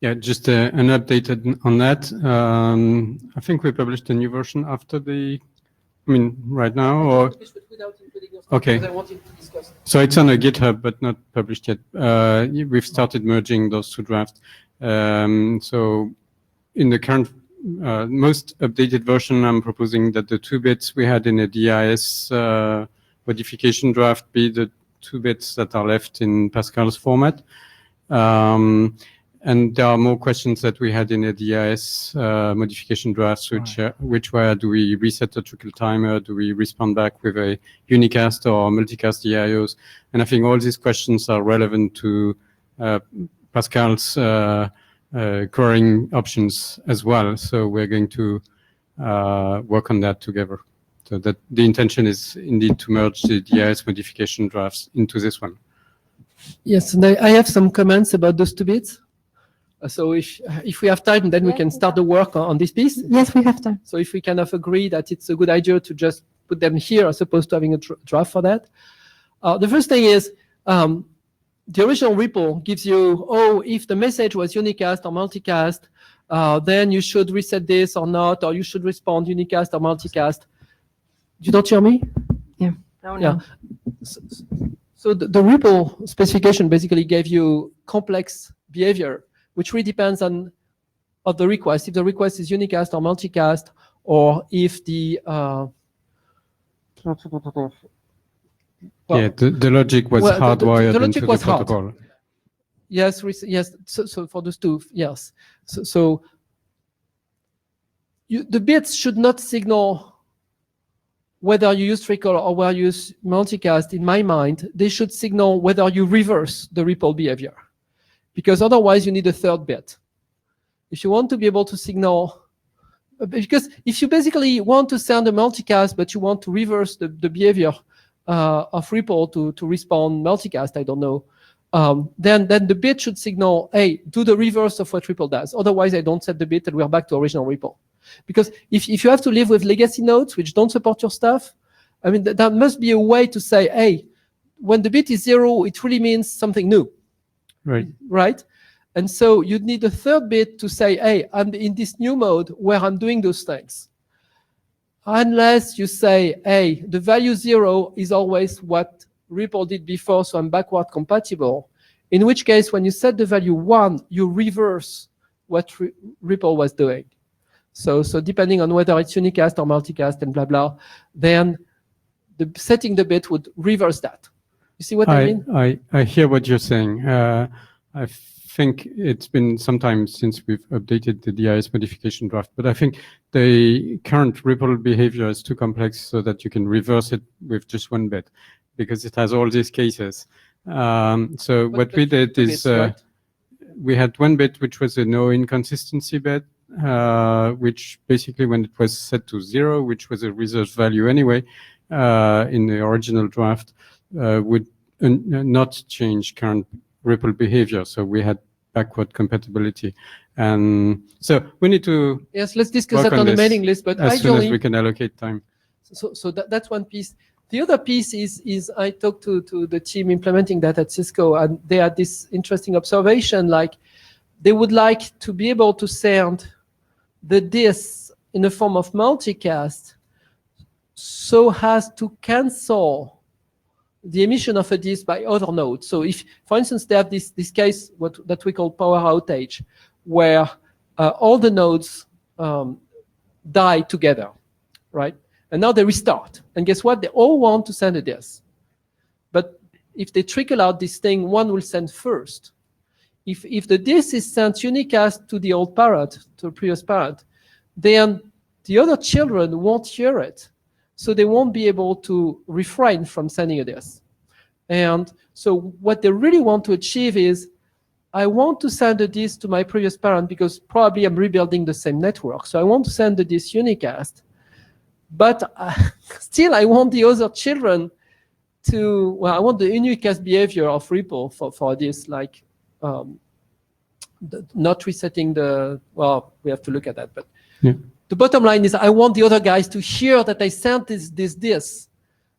Yeah, just an update on that. I think we published a new version after right now, or okay. So it's on a GitHub, but not published yet. We've started merging those two drafts. So in the current most updated version, I'm proposing that the 2 bits we had in the DIS modification draft be the 2 bits that are left in Pascal's format. And there are more questions that we had in the DIS modification drafts, which were, do we reset the trickle timer? Do we respond back with a unicast or multicast DIOs? And I think all these questions are relevant to Pascal's querying options as well. So we're going to work on that together. So that the intention is indeed to merge the DIS modification drafts into this one. Yes, and I have some comments about those 2 bits. So if we have time, then we can start the work on this piece. Yes, we have time. So if we kind of agree that it's a good idea to just put them here as opposed to having a draft for that. The first thing is the original REPL gives you, if the message was unicast or multicast, then you should reset this or not, or you should respond unicast or multicast. You don't hear me? Yeah. Yeah. So the REPL specification basically gave you complex behavior, which really depends on the request. If the request is unicast or multicast, or if the the logic was hardwired the logic into was the protocol. hard. Yes, yes. So for those 2, yes. So the bits should not signal whether you use trickle or whether you use multicast. In my mind, they should signal whether you reverse the REPL behavior, because otherwise you need a 3rd bit. If you want to be able to signal, because if you basically want to send a multicast, but you want to reverse the behavior of REPL to respond multicast, I don't know, then the bit should signal, hey, do the reverse of what REPL does. Otherwise, I don't set the bit and we're back to original REPL. Because if you have to live with legacy nodes which don't support your stuff, I mean, there must be a way to say, hey, when the bit is 0, it really means something new. Right? And so you'd need a 3rd bit to say, hey, I'm in this new mode where I'm doing those things. Unless you say, hey, the value 0 is always what REPL did before, so I'm backward compatible. In which case, when you set the value 1, you reverse what REPL was doing. So depending on whether it's unicast or multicast and blah, blah, then setting the bit would reverse that. You see what I mean? I hear what you're saying. I think it's been some time since we've updated the DIS modification draft, but I think the current REPL behavior is too complex so that you can reverse it with just 1 bit, because it has all these cases. So what we did is we had 1 bit which was a no inconsistency bit, which basically when it was set to 0, which was a reserved value anyway, in the original draft, would not change current REPL behavior. So we had backward compatibility. And so we need to let's discuss that on the mailing list, but as soon as we can allocate time. So that's one piece. The other piece is I talked to the team implementing that at Cisco, and they had this interesting observation, like they would like to be able to send the disk in the form of multicast so as to cancel the emission of a disk by other nodes. So if, for instance, they have this case that we call power outage, where all the nodes die together, right? And now they restart. And guess what? They all want to send a disk. But if they trickle out this thing, one will send first. If the disk is sent unicast to the old parent, to the previous parent, then the other children won't hear it. So they won't be able to refrain from sending a disk. And so what they really want to achieve is, I want to send a disk to my previous parent because probably I'm rebuilding the same network. So I want to send the disk unicast. But still, I want the other children to, well, I want the unicast behavior of REPL for this, like not resetting the, well, we have to look at that. But the bottom line is I want the other guys to hear that I sent this disk.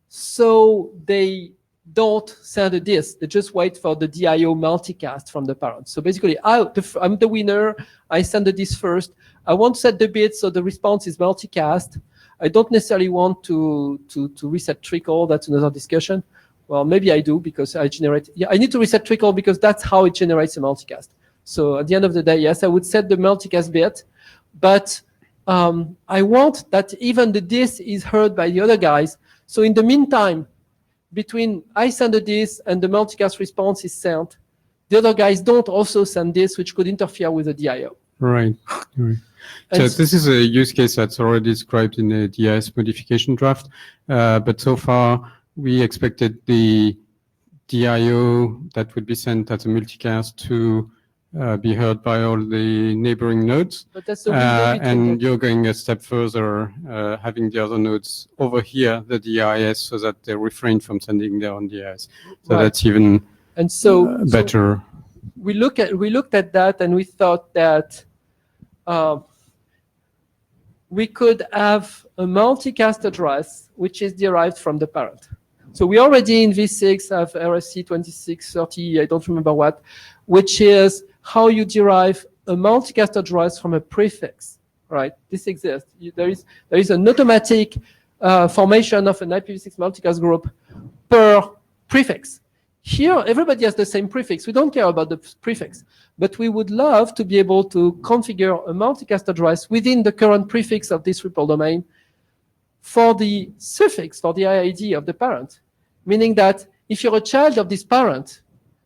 So they don't send a disk. They just wait for the DIO multicast from the parent. So basically, I'm the winner. I send the disk first. I won't set the bit so the response is multicast. I don't necessarily want to reset trickle. That's another discussion. Well, maybe I do because I generate. Yeah, I need to reset trickle because that's how it generates a multicast. So at the end of the day, yes, I would set the multicast bit, but I want that even the disk is heard by the other guys. So in the meantime, between I send a disk and the multicast response is sent, the other guys don't also send this, which could interfere with the DIO. Right. So this is a use case that's already described in the DIS modification draft, but so far we expected the DIO that would be sent as a multicast to be heard by all the neighboring nodes. But that's the window between and you're going a step further, having the other nodes overhear the DIS so that they refrain from sending their own DIS. So Right. that's even And so better. we looked at that and we thought that we could have a multicast address which is derived from the parent. So we already in V6 have RFC 2630, I don't remember what, which is how you derive a multicast address from a prefix, right? This exists. There is an automatic formation of an IPv6 multicast group per prefix. Here, everybody has the same prefix. We don't care about the prefix, but we would love to be able to configure a multicast address within the current prefix of this REPL domain for the suffix, for the IID of the parent, meaning that if you're a child of this parent,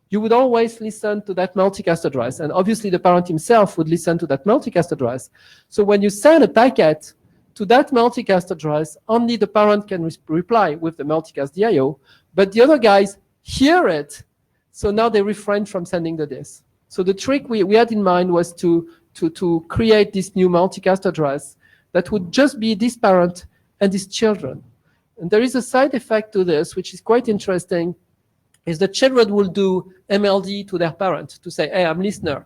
you would always listen to that multicast address, and obviously the parent himself would listen to that multicast address. So when you send a packet to that multicast address, only the parent can reply with the multicast DIO, but the other guys hear it, so now they refrain from sending the disk. So the trick we had in mind was to create this new multicast address that would just be this parent and these children. And there is a side effect to this, which is quite interesting, is the children will do MLD to their parent to say, hey, I'm listener.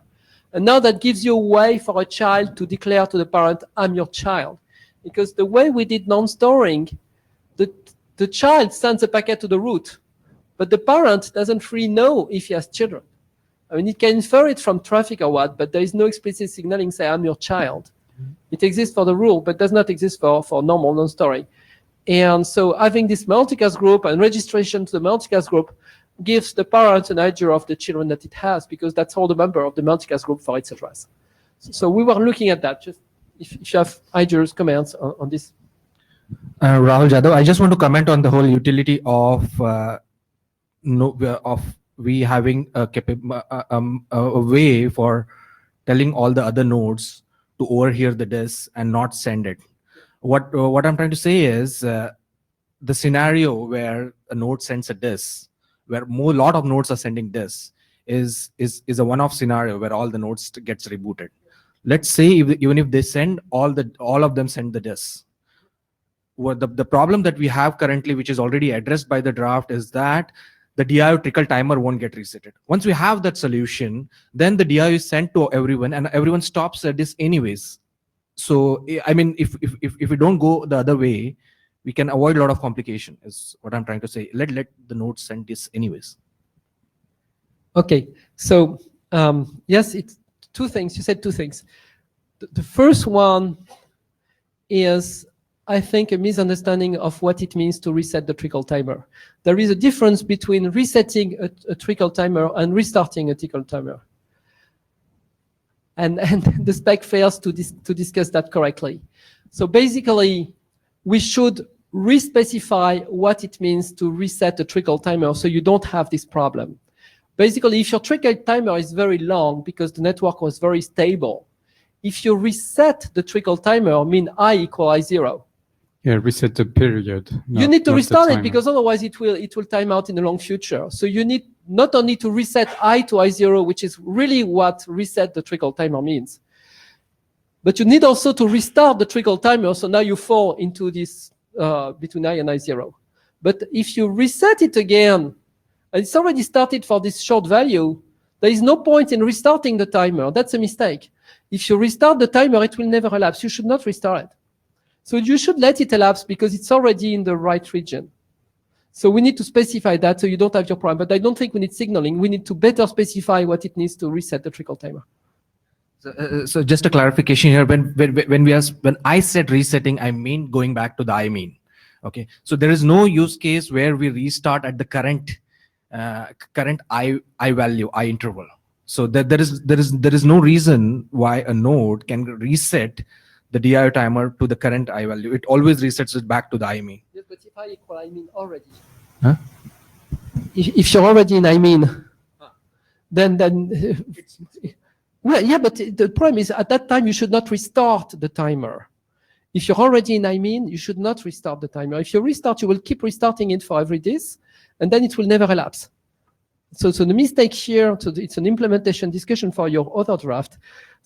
And now that gives you a way for a child to declare to the parent, I'm your child. Because the way we did non-storing, the child sends a packet to the root, but the parent doesn't really know if he has children. I mean, it can infer it from traffic or what, but there is no explicit signaling say, I'm your child. It exists for the rule, but does not exist for normal non-storing. And so having this multicast group and registration to the multicast group gives the parent an idea of the children that it has, because that's all the member of the multicast group for its address. So we were looking at that. Just if you have ideas, comments on this. Rahul Jadhav, I just want to comment on the whole utility of we having a way for telling all the other nodes to overhear the disk and not send it. What I'm trying to say is the scenario where a node sends a disk, where lot of nodes are sending disks, is a one-off scenario where all the nodes gets rebooted. Let's say even if they send all of them send the disks. The problem that we have currently, which is already addressed by the draft, is that the DIO trickle timer won't get resetted. Once we have that solution, then the DIO is sent to everyone, and everyone stops at this anyways. So I mean, if we don't go the other way, we can avoid a lot of complication. Is what I'm trying to say. Let the nodes send this anyways. Okay, so yes, it's two things. You said two things. The first one is, I think, a misunderstanding of what it means to reset the trickle timer. There is a difference between resetting a trickle timer and restarting a trickle timer. And the spec fails to discuss that correctly. So basically, we should re-specify what it means to reset a trickle timer so you don't have this problem. Basically, if your trickle timer is very long because the network was very stable, if you reset the trickle timer, mean I equal I0. Yeah, reset the period. You need to restart it, because otherwise it will time out in the long future. So you need not only to reset I to I0, which is really what reset the trickle timer means, but you need also to restart the trickle timer. So now you fall into this between I and I0. But if you reset it again, and it's already started for this short value, there is no point in restarting the timer. That's a mistake. If you restart the timer, it will never elapse. You should not restart it. So you should let it elapse because it's already in the right region. So we need to specify that so you don't have your problem. But I don't think we need signaling. We need to better specify what it needs to reset the trickle timer. So just a clarification here. When I said resetting, I mean going back to the I mean. Okay. So there is no use case where we restart at the current I value, I interval. So there is no reason why a node can reset the DIO timer to the current I value. It always resets it back to the I mean. Yes, but if I equal I mean already. Huh? If you're already in I mean, then well, yeah, but the problem is at that time you should not restart the timer. If you're already in I mean, you should not restart the timer. If you restart, you will keep restarting it for every disk, and then it will never elapse. So the mistake here, so it's an implementation discussion for your other draft,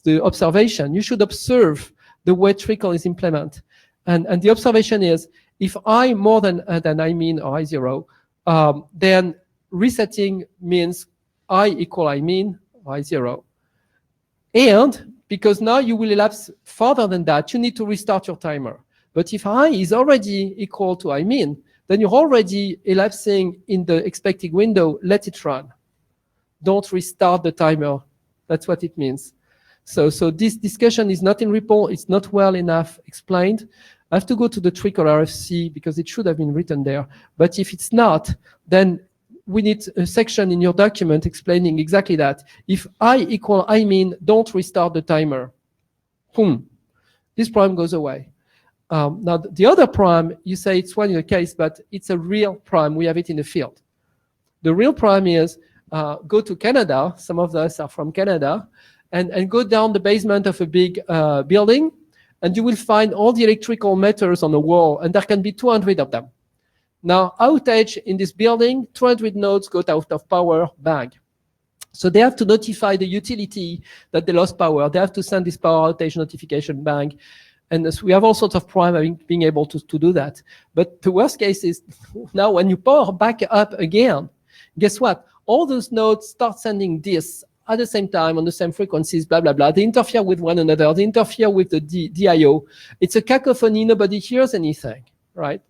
the observation. You should observe the way trickle is implemented. And the observation is, if I more than I mean or I0, then resetting means I equal I mean or I0. And because now you will elapse further than that, you need to restart your timer. But if I is already equal to I mean, then you're already elapsing in the expected window, let it run. Don't restart the timer. That's what it means. So this discussion is not in report, it's not well enough explained. I have to go to the trickle RFC because it should have been written there. But if it's not, then we need a section in your document explaining exactly that. If I equal I mean, don't restart the timer. Boom. This problem goes away. Now, the other problem, you say it's one in a case, but it's a real problem. We have it in the field. The real problem is go to Canada. Some of us are from Canada. And go down the basement of a big building, and you will find all the electrical meters on the wall, and there can be 200 of them. Now, outage in this building, 200 nodes got out of power, bang. So they have to notify the utility that they lost power. They have to send this power outage notification, bang. And so we have all sorts of problems being able to do that. But the worst case is now when you power back up again, guess what? All those nodes start sending this at the same time on the same frequencies, blah, blah, blah. They interfere with one another. They interfere with the DIO. It's a cacophony. Nobody hears anything, right?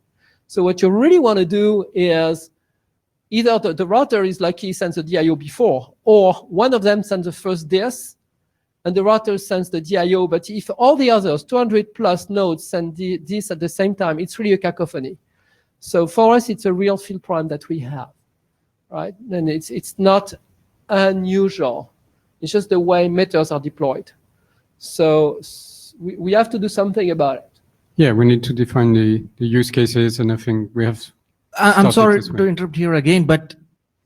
So what you really want to do is either the router is lucky, sends the DIO before, or one of them sends the first disk, and the router sends the DIO. But if all the others, 200 plus nodes, send this at the same time, it's really a cacophony. So for us, it's a real field problem that we have, right? And it's not unusual. It's just the way meters are deployed. So we have to do something about it. Yeah, we need to define the use cases, and I think we have. I'm sorry to interrupt here again, but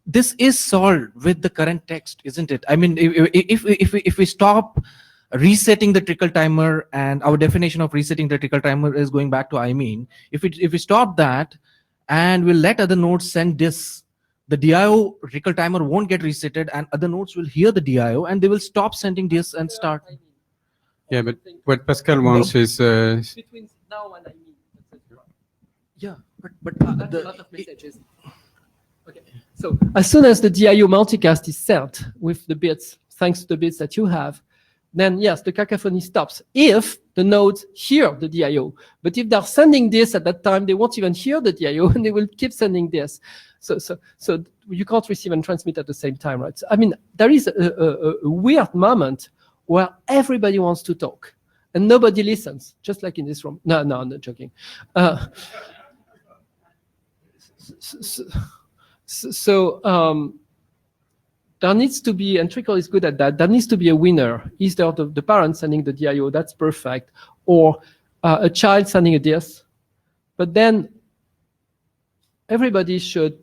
this is solved with the current text, isn't it? I mean, if we stop resetting the trickle timer, and our definition of resetting the trickle timer is going back to I mean, if we stop that and we'll let other nodes send this, the DIO trickle timer won't get resetted, and other nodes will hear the DIO and they will stop sending this and start. Yeah, but what Pascal wants is between now and I mean. Yeah, but that's a lot of messages. Okay. So as soon as the DIO multicast is sent with the bits, thanks to the bits that you have, then yes, the cacophony stops if the nodes hear the DIO. But if they're sending this at that time, they won't even hear the DIO, and they will keep sending this. So you can't receive and transmit at the same time, right? So, I mean, there is a weird moment where everybody wants to talk and nobody listens, just like in this room. No, I'm not joking. There needs to be, and Trickle is good at that, there needs to be a winner. Either the parent sending the DIO, that's perfect, or a child sending a disk. But then everybody should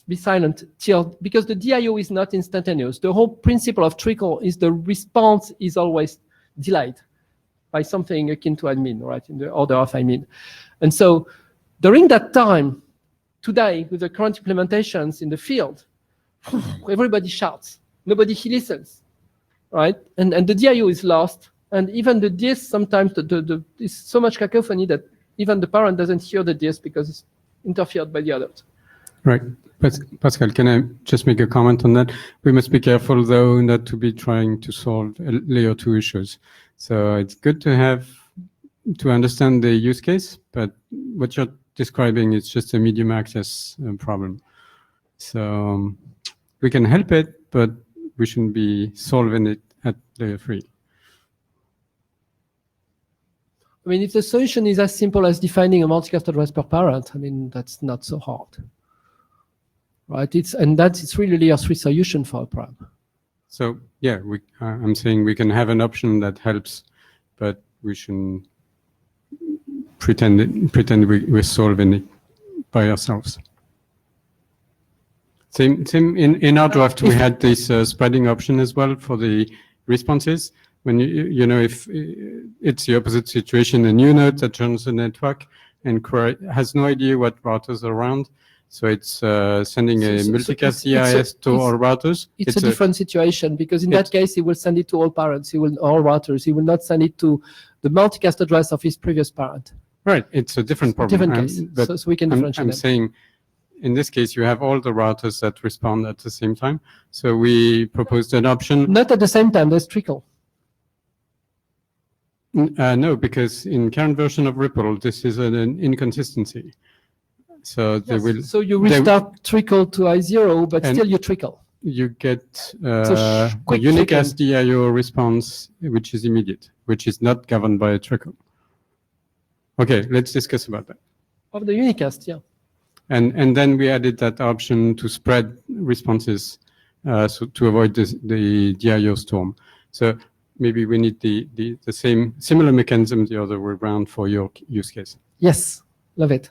be silent because the DIO is not instantaneous. The whole principle of Trickle is the response is always delayed by something akin to admin, right, in the order of admin. And so during that time, today, with the current implementations in the field, everybody shouts, nobody listens, right? And the DIO is lost, and even the disk sometimes is so much cacophony that even the parent doesn't hear the disk because it's interfered by the others. Right. Pascal, can I just make a comment on that? We must be careful, though, not to be trying to solve layer 2 issues. So it's good to understand the use case, but what you're describing, it's just a medium access problem. So we can help it, but we shouldn't be solving it at layer 3. I mean, if the solution is as simple as defining a multicast address per parent, I mean, that's not so hard, right? It's really layer 3 solution for a problem. So yeah, I'm saying we can have an option that helps, but we shouldn't pretend we're solving it by ourselves. Same in our draft, we had this spreading option as well for the responses. When you know, if it's the opposite situation, a new node that joins the network and has no idea what routers are around, so it's sending a multicast DIS to all routers. It's a different situation, because in that case, he will send it to all parents, all routers. He will not send it to the multicast address of his previous parent. Right, it's a different problem. Different case, but so we can differentiate I'm them. saying, in this case, you have all the routers that respond at the same time. So we proposed an option. Not at the same time, there's trickle. No, because in current version of Ripple, this is an inconsistency. So they will. So you restart trickle to I0, but still you trickle. You get a a quick unicast DIO response, which is immediate, which is not governed by a trickle. Okay, let's discuss about that. Of the unicast, yeah. And then we added that option to spread responses, so to avoid the DIO storm. So maybe we need the similar mechanism the other way around for your use case. Yes, love it.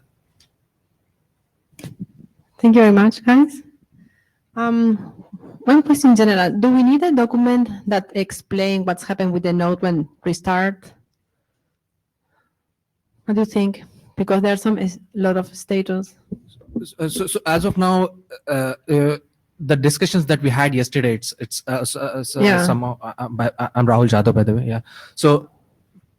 Thank you very much, guys. One question in general. Do we need a document that explains what's happened with the node when restart? What do you think? Because there's a lot of status. So as of now, the discussions that we had yesterday, somehow, I'm Rahul Jadhav, by the way. Yeah. So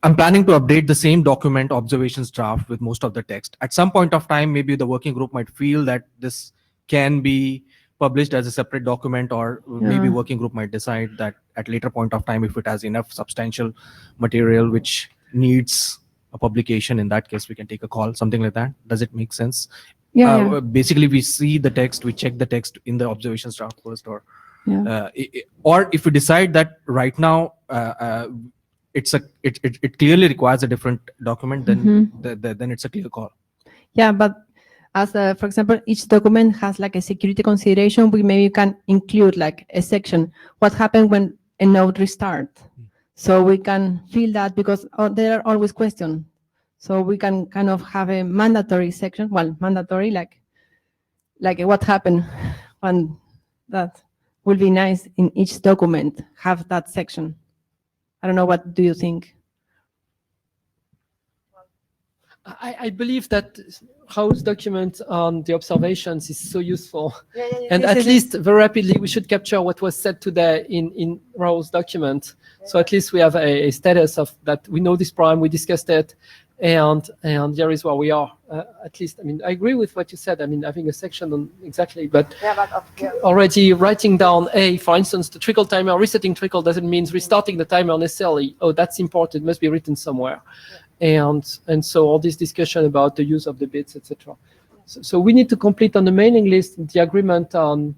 I'm planning to update the same document observations draft with most of the text. At some point of time, maybe the working group might feel that this can be published as a separate document, or maybe working group might decide that at later point of time, if it has enough substantial material which needs a publication, in that case, we can take a call, something like that. Does it make sense? Yeah. Basically, we see the text, we check the text in the observations draft first, or if we decide that right now it clearly requires a different document, then then it's a clear call. Yeah, but as for example, each document has like a security consideration. We maybe can include like a section, what happened when a node restart. So we can feel that, because there are always questions. So we can kind of have a mandatory section. Well, mandatory, like what happened when that will be nice in each document, have that section. I don't know, what do you think? I believe that Raoul's document on the observations is so useful. And at least very rapidly, we should capture what was said today in Raoul's document. So at least we have a status of that. We know this problem, we discussed it, and here is where we are. At least, I mean, I agree with what you said. I mean, having a section on exactly, but already writing down, for instance, the trickle timer, resetting trickle doesn't mean restarting the timer necessarily. Oh, that's important, it must be written somewhere. And so all this discussion about the use of the bits, etc. So we need to complete on the mailing list the agreement on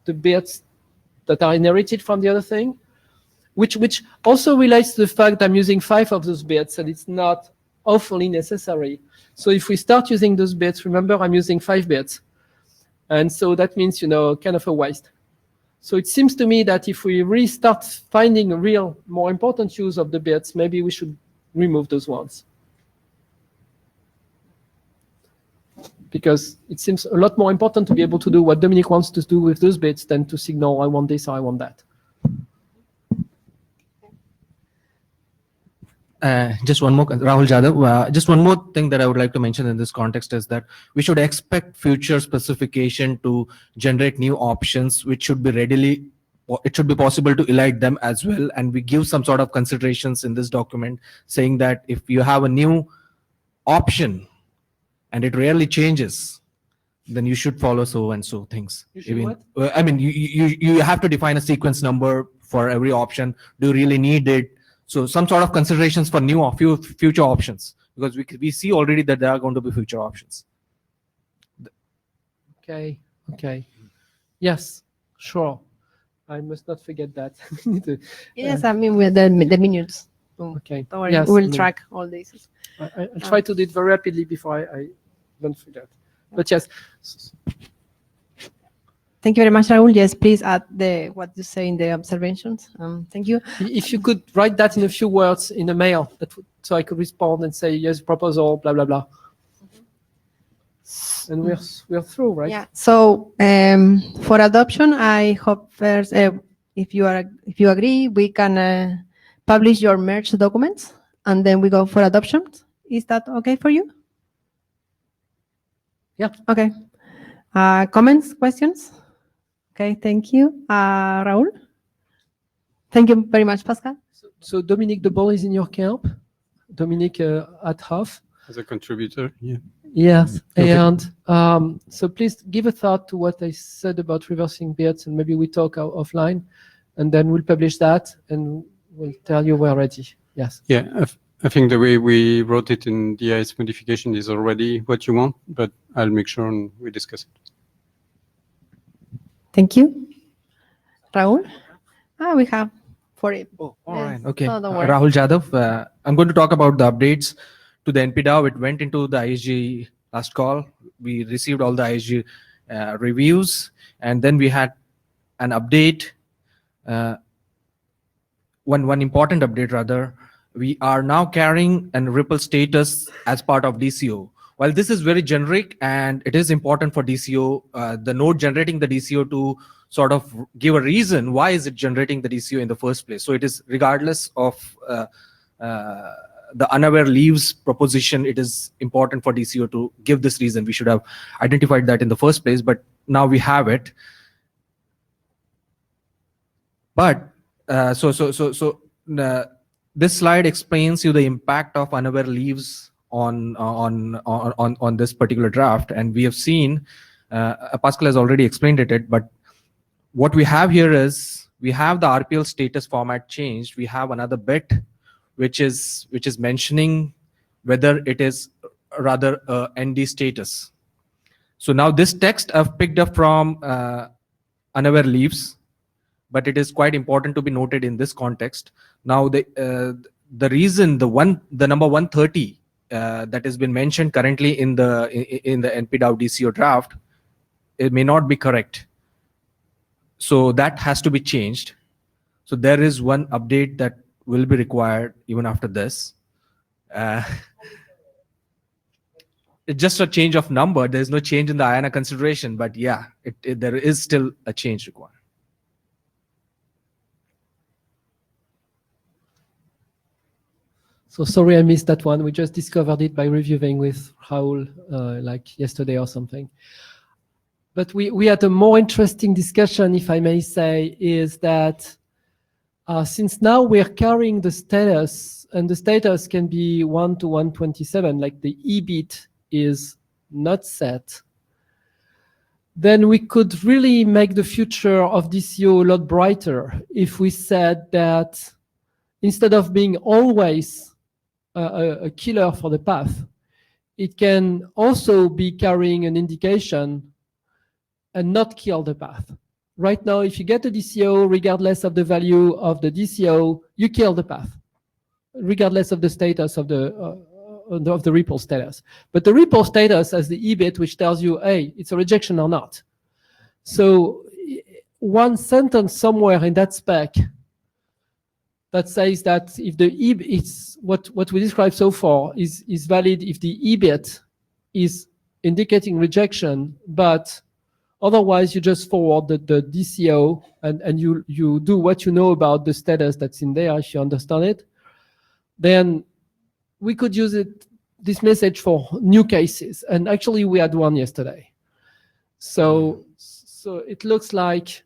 the bits that are inherited from the other thing, which also relates to the fact that I'm using 5 of those bits, and it's not awfully necessary. So if we start using those bits, remember I'm using 5 bits. And so that means, kind of a waste. So it seems to me that if we really start finding a real, more important use of the bits, maybe we should remove those ones. Because it seems a lot more important to be able to do what Dominic wants to do with those bits than to signal, I want this or I want that. Just one more, Rahul Jadhav, just one more thing that I would like to mention in this context is that we should expect future specification to generate new options, which should be it should be possible to elide them as well. And we give some sort of considerations in this document saying that if you have a new option and it rarely changes, then you should follow so and so things. I mean, you have to define a sequence number for every option. Do you really need it? So some sort of considerations for new or future options, because we see already that there are going to be future options. Okay. Okay. Yes. Sure. I must not forget that. Yes, I mean with the minutes. Okay. Don't worry, Yes, we I will mean, track all this. I'll try to do it very rapidly before I don't forget. But yes. Thank you very much, Raul. Yes, please add what you say in the observations. Thank you. If you could write that in a few words in a mail, so I could respond and say yes, proposal, blah blah blah. And we're through, right? Yeah. So for adoption, I hope first, if you agree, we can publish your merged documents, and then we go for adoption. Is that okay for you? Yeah. Okay. Comments, questions? Okay. Thank you, Raul. Thank you very much, Pascal. So Dominique, the ball is in your camp. Dominique at half. As a contributor, yeah. Yes, Okay. and so please give a thought to what I said about reversing bits, and maybe we talk offline, and then we'll publish that, and we'll tell you we're ready. Yes. Yeah, I think the way we wrote it in the IS modification is already what you want, but I'll make sure and we discuss it. Thank you. Raul? We have 40. Oh, all Yes. right. Okay. No, don't worry. Rahul Jadhav. I'm going to talk about the updates to the NPDAO. It went into the ISG last call. We received all the ISG reviews, and then we had an update. One important update rather. We are now carrying a ripple status as part of DCO. While this is very generic and it is important for DCO, the node generating the DCO to sort of give a reason why is it generating the DCO in the first place. So it is regardless of the unaware leaves proposition, it is important for DCO to give this reason. We should have identified that in the first place, but now we have it. But this slide explains you the impact of unaware leaves on this particular draft, and we have seen Pascal has already explained it, but what we have here is we have the RPL status format changed. We have another bit which is mentioning whether it is rather ND status. So now this text I've picked up from unaware leaves, but it is quite important to be noted in this context. Now the reason the number 130 that has been mentioned currently in the NPDAO DCO draft, it may not be correct. So that has to be changed. So there is one update that will be required even after this. It's just a change of number. There's no change in the IANA consideration, but yeah, there is still a change required. So sorry I missed that one. We just discovered it by reviewing with Raul like yesterday or something. But we had a more interesting discussion, if I may say, is that since now we're carrying the status, and the status can be 1 to 127, like the EBIT is not set, then we could really make the future of DCO a lot brighter if we said that instead of being always a killer for the path, it can also be carrying an indication and not kill the path. Right now, if you get a DCO, regardless of the value of the DCO, you kill the path, regardless of the status of the ripple status. But the ripple status has the EBIT, which tells you, hey, it's a rejection or not. So one sentence somewhere in that spec that says that if the EBIT, it's what we described so far is valid if the EBIT is indicating rejection, but otherwise you just forward the DCO and you do what you know about the status that's in there, if you understand it, then we could use this message for new cases. And actually we had one yesterday. So it looks like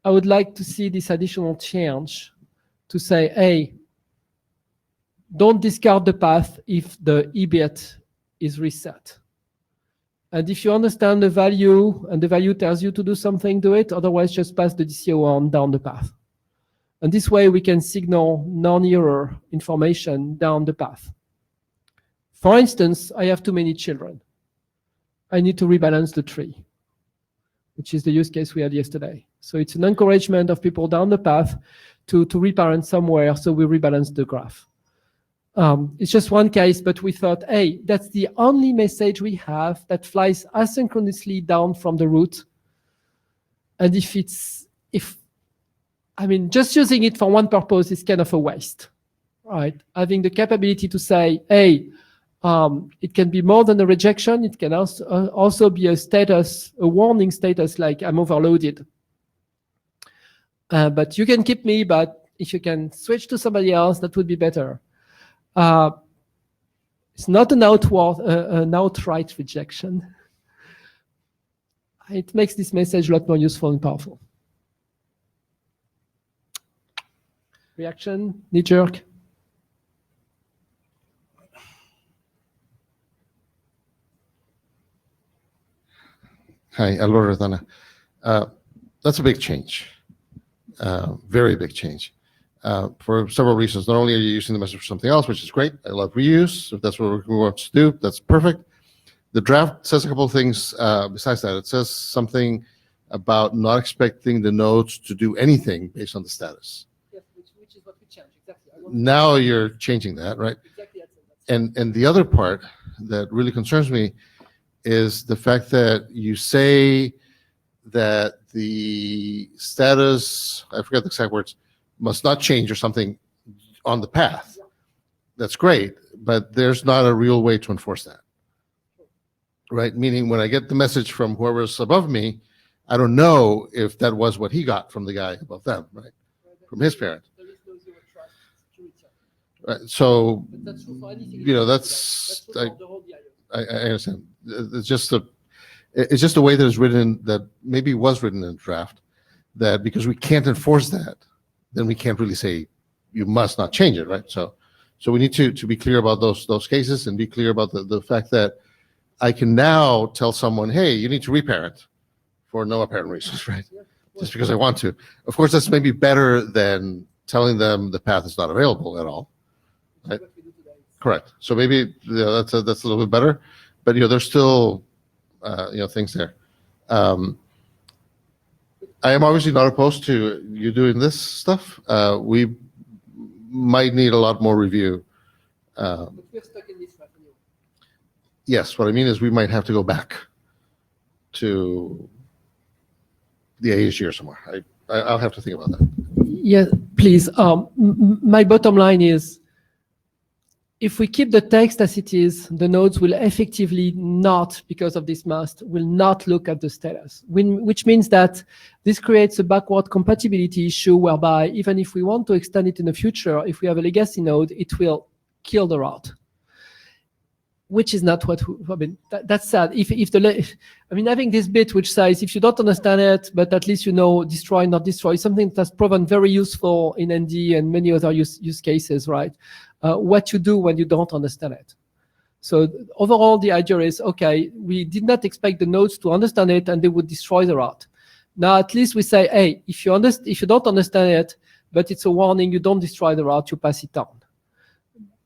I would like to see this additional change to say, hey, don't discard the path if the EBIT is reset. And if you understand the value and the value tells you to do something, do it. Otherwise, just pass the DCO on down the path. And this way we can signal non-error information down the path. For instance, I have too many children. I need to rebalance the tree, which is the use case we had yesterday. So it's an encouragement of people down the path to reparent somewhere, so we rebalance the graph. It's just one case, but we thought, hey, that's the only message we have that flies asynchronously down from the root. And just using it for one purpose is kind of a waste, right? Having the capability to say, hey, it can be more than a rejection. It can also be a status, a warning status, like I'm overloaded. But you can keep me, but if you can switch to somebody else, that would be better. It's not an outright rejection. It makes this message a lot more useful and powerful. Reaction, knee-jerk. Hi, Alvaro Retana. That's a big change, very big change, for several reasons. Not only are you using the message for something else, which is great. I love reuse. If that's what we want to do, that's perfect. The draft says a couple of things besides that. It says something about not expecting the nodes to do anything based on the status. Yes, which is what we changed, exactly. Now you're changing that, right? Exactly. And the other part that really concerns me is the fact that you say that the status, I forget the exact words, must not change or something on the path. That's great, but there's not a real way to enforce that. Right? Meaning when I get the message from whoever's above me, I don't know if that was what he got from the guy above them, right? From his parent. There is no zero trust security. Right. So, But that's true for anything. you know, that's true for the whole DIO. I understand. It's just a way that is written, that maybe was written in draft, that because we can't enforce that, then we can't really say you must not change it, right? So we need to be clear about those cases and be clear about the fact that I can now tell someone, hey, you need to reparent for no apparent reasons, right? Just because I want to. Of course, that's maybe better than telling them the path is not available at all. Right? Correct. So maybe that's a little bit better, but there's still things there. I am obviously not opposed to you doing this stuff. We might need a lot more review. But we're stuck in this right now. Yes, what I mean is we might have to go back to the ASG or somewhere. I'll have to think about that. Yeah, please. My bottom line is, if we keep the text as it is, the nodes will effectively not, because of this must, will not look at the status, which means that this creates a backward compatibility issue whereby even if we want to extend it in the future, if we have a legacy node, it will kill the route, which is not what, that's sad. Having this bit which says, if you don't understand it, but at least destroy, not destroy, something that's proven very useful in ND and many other use cases, right? What you do when you don't understand it. So overall, the idea is, okay, we did not expect the nodes to understand it and they would destroy the route. Now, at least we say, hey, if you don't understand it, but it's a warning, you don't destroy the route, you pass it on.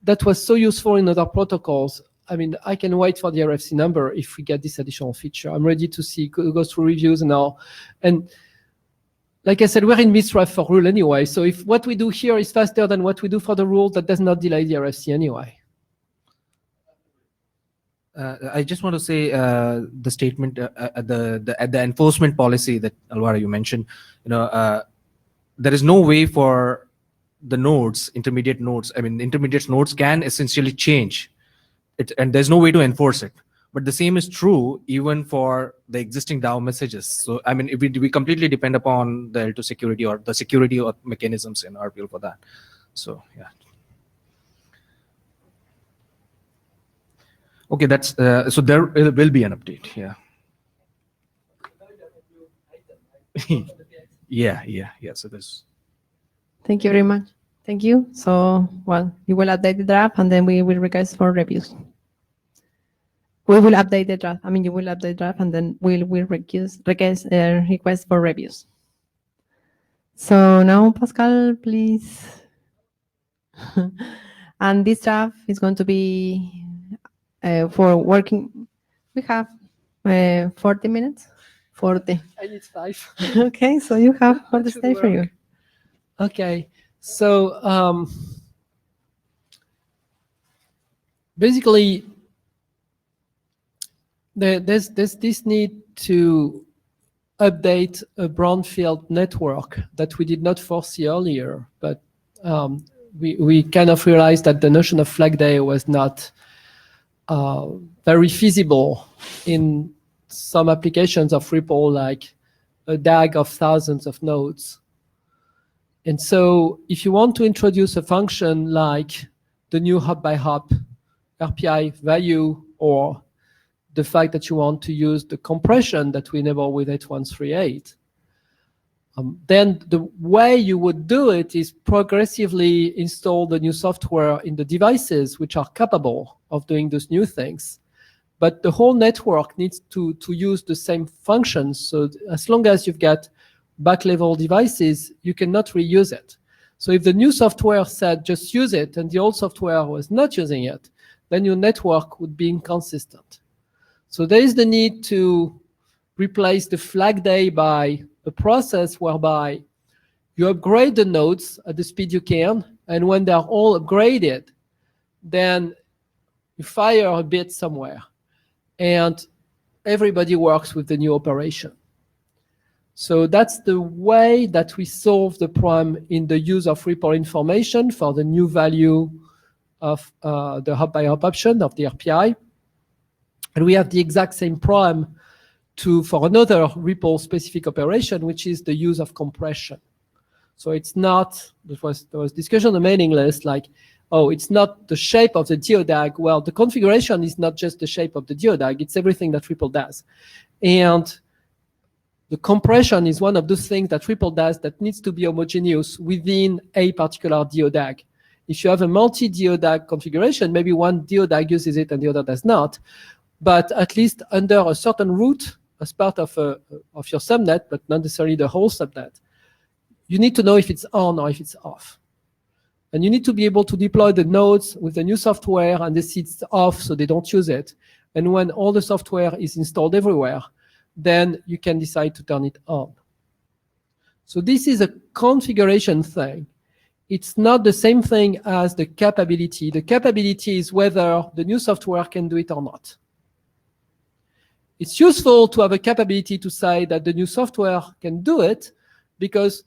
That was so useful in other protocols. I can wait for the RFC number if we get this additional feature. I'm ready to go through reviews and all. And like I said, we're in misdraft for rule anyway. So if what we do here is faster than what we do for the rule, that does not delay the RFC anyway. I just want to say the statement at the enforcement policy that Alvaro you mentioned. There is no way for the nodes, intermediate nodes. Intermediate nodes can essentially change it, and there's no way to enforce it. But the same is true even for the existing DAO messages. So we completely depend upon the L2 security or the security or mechanisms in RPL for that. So yeah. Okay, that's so there will be an update. Yeah. yeah. So there's. Thank you very much. Thank you. So, you will update the draft and then we will request for reviews. We will update the draft. You will update the draft and then we'll request for reviews. So now, Pascal, please. And this draft is going to be for working. We have 40 minutes. 40. I need 5. Okay, so you have all the should day for you. work. Okay, so basically, there's this need to update a brownfield network that we did not foresee earlier, but we kind of realized that the notion of flag day was not very feasible in some applications of REPL, like a DAG of thousands of nodes. And so if you want to introduce a function like the new hop-by-hop RPI value, or the fact that you want to use the compression that we enable with 8138, then the way you would do it is progressively install the new software in the devices which are capable of doing those new things. But the whole network needs to use the same functions. So as long as you've got back-level devices, you cannot reuse it. So if the new software said just use it and the old software was not using it, then your network would be inconsistent. So there is the need to replace the flag day by a process whereby you upgrade the nodes at the speed you can, and when they're all upgraded, then you fire a bit somewhere, and everybody works with the new operation. So that's the way that we solve the problem in the use of REPL information for the new value of the hop-by-hop option of the RPI. And we have the exact same problem for another REPL specific operation, which is the use of compression. So it's not, there was discussion on the mailing list, like, oh, it's not the shape of the DODAG. Well, the configuration is not just the shape of the DODAG, it's everything that REPL does. And the compression is one of those things that REPL does that needs to be homogeneous within a particular DODAG. If you have a multi-DODAG configuration, maybe one DODAG uses it and the other does not. But at least under a certain route, as part of your subnet, but not necessarily the whole subnet, you need to know if it's on or if it's off. And you need to be able to deploy the nodes with the new software and they see it's off so they don't use it. And when all the software is installed everywhere, then you can decide to turn it on. So this is a configuration thing. It's not the same thing as the capability. The capability is whether the new software can do it or not. It's useful to have a capability to say that the new software can do it, because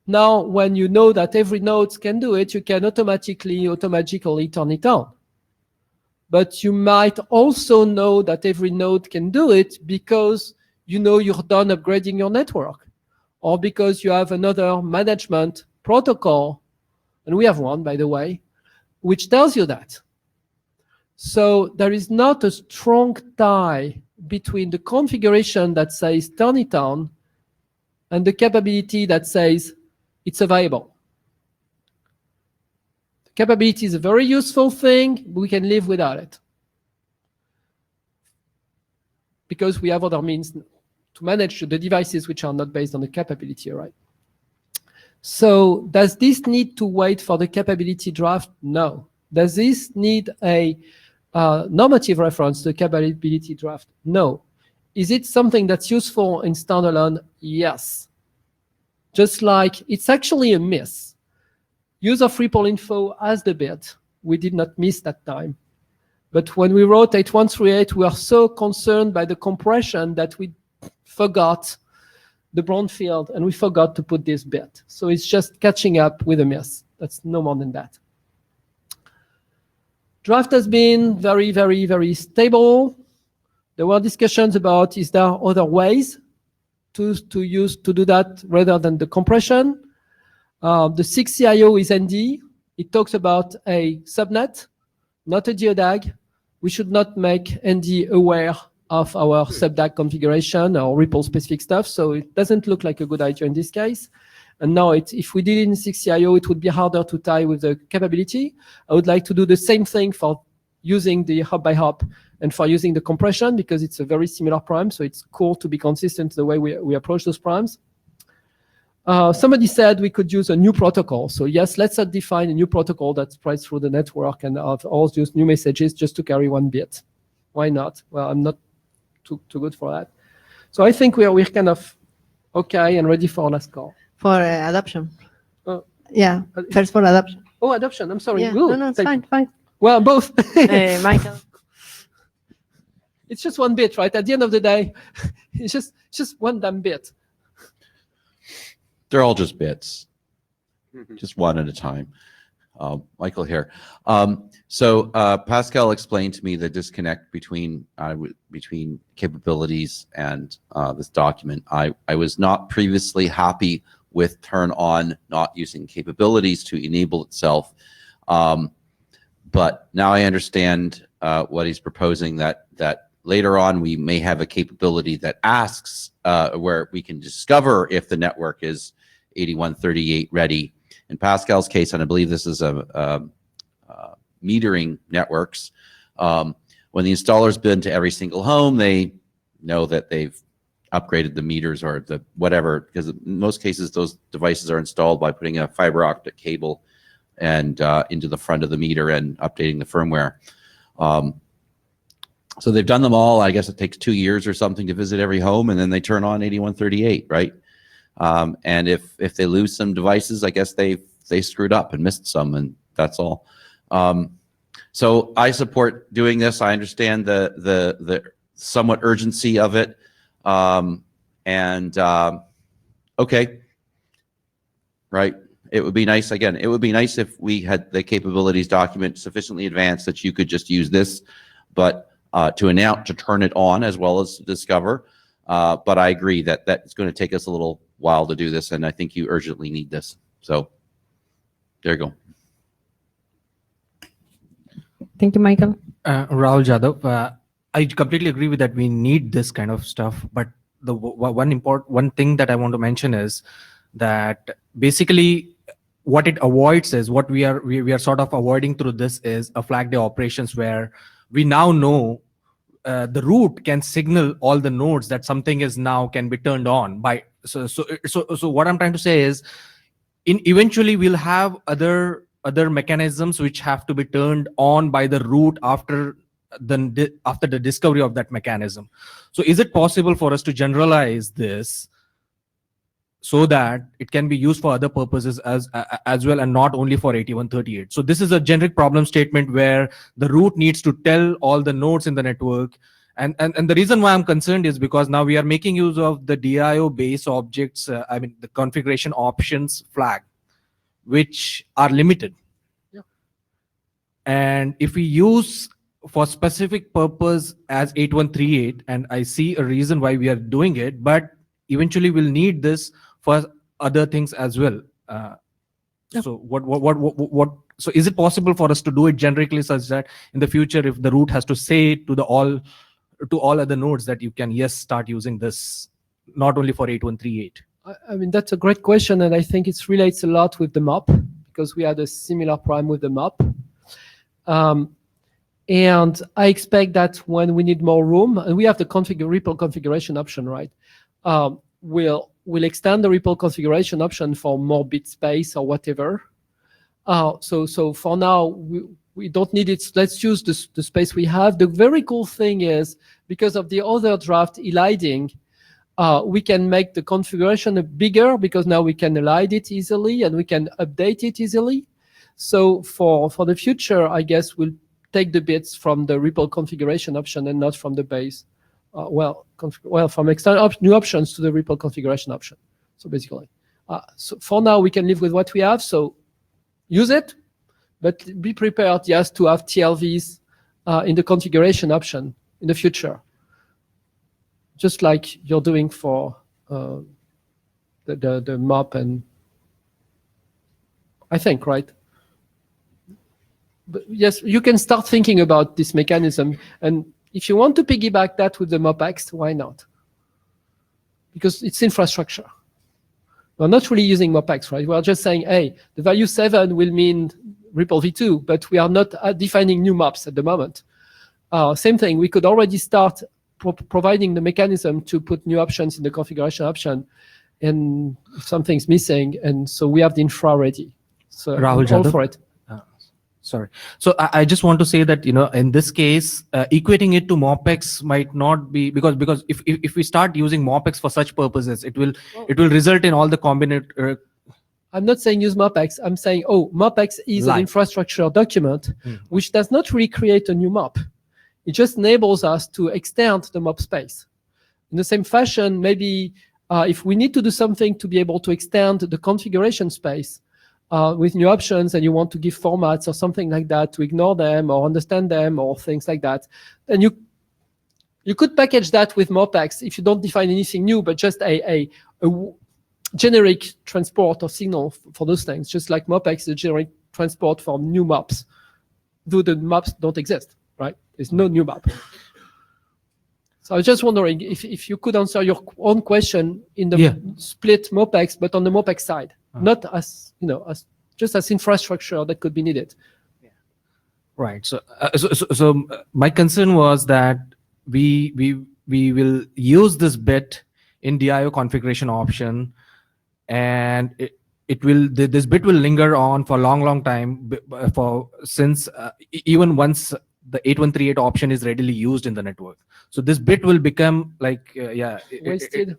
now when you know that every node can do it, you can automatically turn it on. But you might also know that every node can do it because you know you're done upgrading your network, or because you have another management protocol, and we have one, by the way, which tells you that. So there is not a strong tie between the configuration that says turn it on and the capability that says it's available. The capability is a very useful thing, but we can live without it, because we have other means to manage the devices which are not based on the capability, right? So does this need to wait for the capability draft? No. Does this need a normative reference to the capability draft? No. Is it something that's useful in standalone? Yes. Just like it's actually a miss. Use of REPL info as the bit. We did not miss that time. But when we wrote 8138, we are so concerned by the compression that we forgot the brownfield and we forgot to put this bit. So it's just catching up with a miss. That's no more than that. Draft has been very, very, very stable. There were discussions about, is there other ways to do that rather than the compression? The 6 CIO is ND. It talks about a subnet, not a DODAG. We should not make ND aware of our subDAG configuration or REPL specific stuff, so it doesn't look like a good idea in this case. And now, if we did it in 6 CIO, it would be harder to tie with the capability. I would like to do the same thing for using the hop-by-hop and for using the compression, because it's a very similar problem, so it's cool to be consistent the way we approach those problems. Somebody said we could use a new protocol. So yes, let's define a new protocol that spreads through the network and of all those new messages just to carry one bit. Why not? Well, I'm not too good for that. So I think we're kind of okay and ready for last call. For adoption. Oh. Yeah, first for adoption. Oh, adoption. I'm sorry. Yeah, Ooh, no, it's fine. Well, both. Michael. It's just one bit, right? At the end of the day, it's just one damn bit. They're all just bits, just one at a time. Michael here. So Pascal explained to me the disconnect between capabilities and this document. I was not previously happy with turn on not using capabilities to enable itself, but now I understand what he's proposing, that later on we may have a capability that asks where we can discover if the network is 8138 ready. In Pascal's case, and I believe this is a metering networks, when the installer's been to every single home, they know that they've upgraded the meters or the whatever, because in most cases those devices are installed by putting a fiber optic cable and into the front of the meter and updating the firmware. So they've done them all. I guess it takes 2 years or something to visit every home, and then they turn on 8138, right? And if they lose some devices, I guess they screwed up and missed some, and that's all. So I support doing this. I understand the somewhat urgency of it. Okay, right. It would be nice, again, it would be nice if we had the capabilities document sufficiently advanced that you could just use this, but to announce, to turn it on as well as to discover. But I agree that it's going to take us a little while to do this, and I think you urgently need this. So there you go. Thank you, Michael. Rahul Jadhav, I completely agree with that. We need this kind of stuff, but the one thing that I want to mention is that basically what it avoids is what we are sort of avoiding through this is a flag day operations where we now know the root can signal all the nodes that something is now can be turned on by. So what I'm trying to say is, eventually we'll have other mechanisms which have to be turned on by the root after the discovery of that mechanism. So is it possible for us to generalize this so that it can be used for other purposes as well, and not only for 8138? So this is a generic problem statement where the root needs to tell all the nodes in the network. And the reason why I'm concerned is because now we are making use of the DIO base objects, the configuration options flag, which are limited. Yeah. And if we use for specific purpose as 8138, and I see a reason why we are doing it, but eventually we'll need this for other things as well. So so is it possible for us to do it generically such that in the future, if the root has to say to all other nodes that you can start using this, not only for 8138? I mean, that's a great question, and I think it relates a lot with the MOP, because we had a similar problem with the MOP. And I expect that when we need more room, and we have the REPL configuration option, right? We'll extend the REPL configuration option for more bit space or whatever. So for now, we don't need it. Let's use the space we have. The very cool thing is, because of the other draft eliding, we can make the configuration bigger, because now we can elide it easily and we can update it easily. So for the future, I guess we'll take the bits from the REPL configuration option and not from the base. From external new options to the REPL configuration option. So basically, so for now we can live with what we have. So use it, but be prepared, yes, to have TLVs in the configuration option in the future, just like you're doing for the MOP, and I think, right? But yes, you can start thinking about this mechanism, and if you want to piggyback that with the MOPX, why not? Because it's infrastructure. We're not really using MOPX, right? We're just saying, hey, the value 7 will mean REPL v2, but we are not defining new MOPs at the moment. Same thing, we could already start providing the mechanism to put new options in the configuration option, and if something's missing, and so we have the infra ready. So Rahul all Jadhav? for it. Sorry. So I just want to say that, in this case, equating it to MOPEX might not be, because if we start using MOPEX for such purposes, it will result in all the combinate. I'm not saying use MOPEX. I'm saying, MOPEX is an Live. infrastructure document, which does not really create a new MOP. It just enables us to extend the MOP space. In the same fashion, maybe if we need to do something to be able to extend the configuration space with new options, and you want to give formats or something like that to ignore them or understand them or things like that, then you could package that with MOPEX if you don't define anything new, but just a generic transport of signal for those things, just like MOPEX is a generic transport for new maps, though the maps don't exist, right? There's no new map. So I was just wondering if you could answer your own question in the split MOPEX, but on the MOPEX side, not as, just as infrastructure that could be needed. Right. So my concern was that we will use this bit in DIO configuration option, and this bit will linger on for a long time since even once the 8138 option is readily used in the network. So this bit will become like wasted.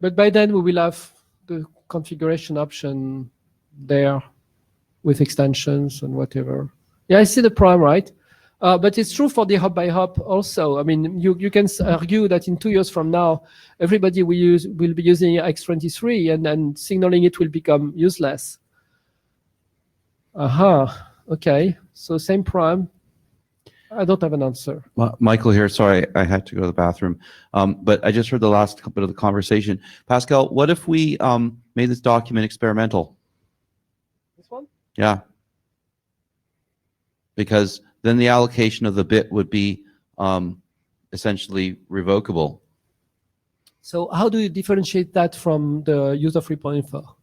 But by then we will have the configuration option there with extensions and whatever. Yeah, I see the prime, right? But it's true for the hop by hop also. I mean, you can argue that in 2 years from now, everybody will be using X23, and then signaling it will become useless. Okay, so same prime. I don't have an answer. Michael here. Sorry, I had to go to the bathroom. But I just heard the last bit of the conversation. Pascal, what if we made this document experimental? This one? Yeah. Because then the allocation of the bit would be essentially revocable. So how do you differentiate that from the user-free.info?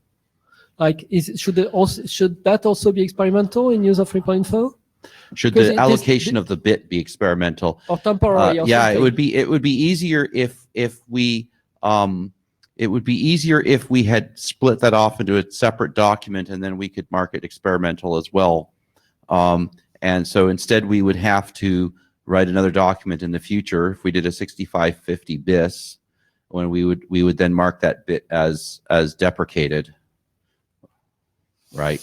Like, should that also be experimental in user-free.info? Should the allocation of the bit be experimental or temporary? Or yeah, something? it would be easier if we had split that off into a separate document, and then we could mark it experimental as well. And so instead we would have to write another document in the future if we did a 6550 bis, when we would then mark that bit as deprecated, right?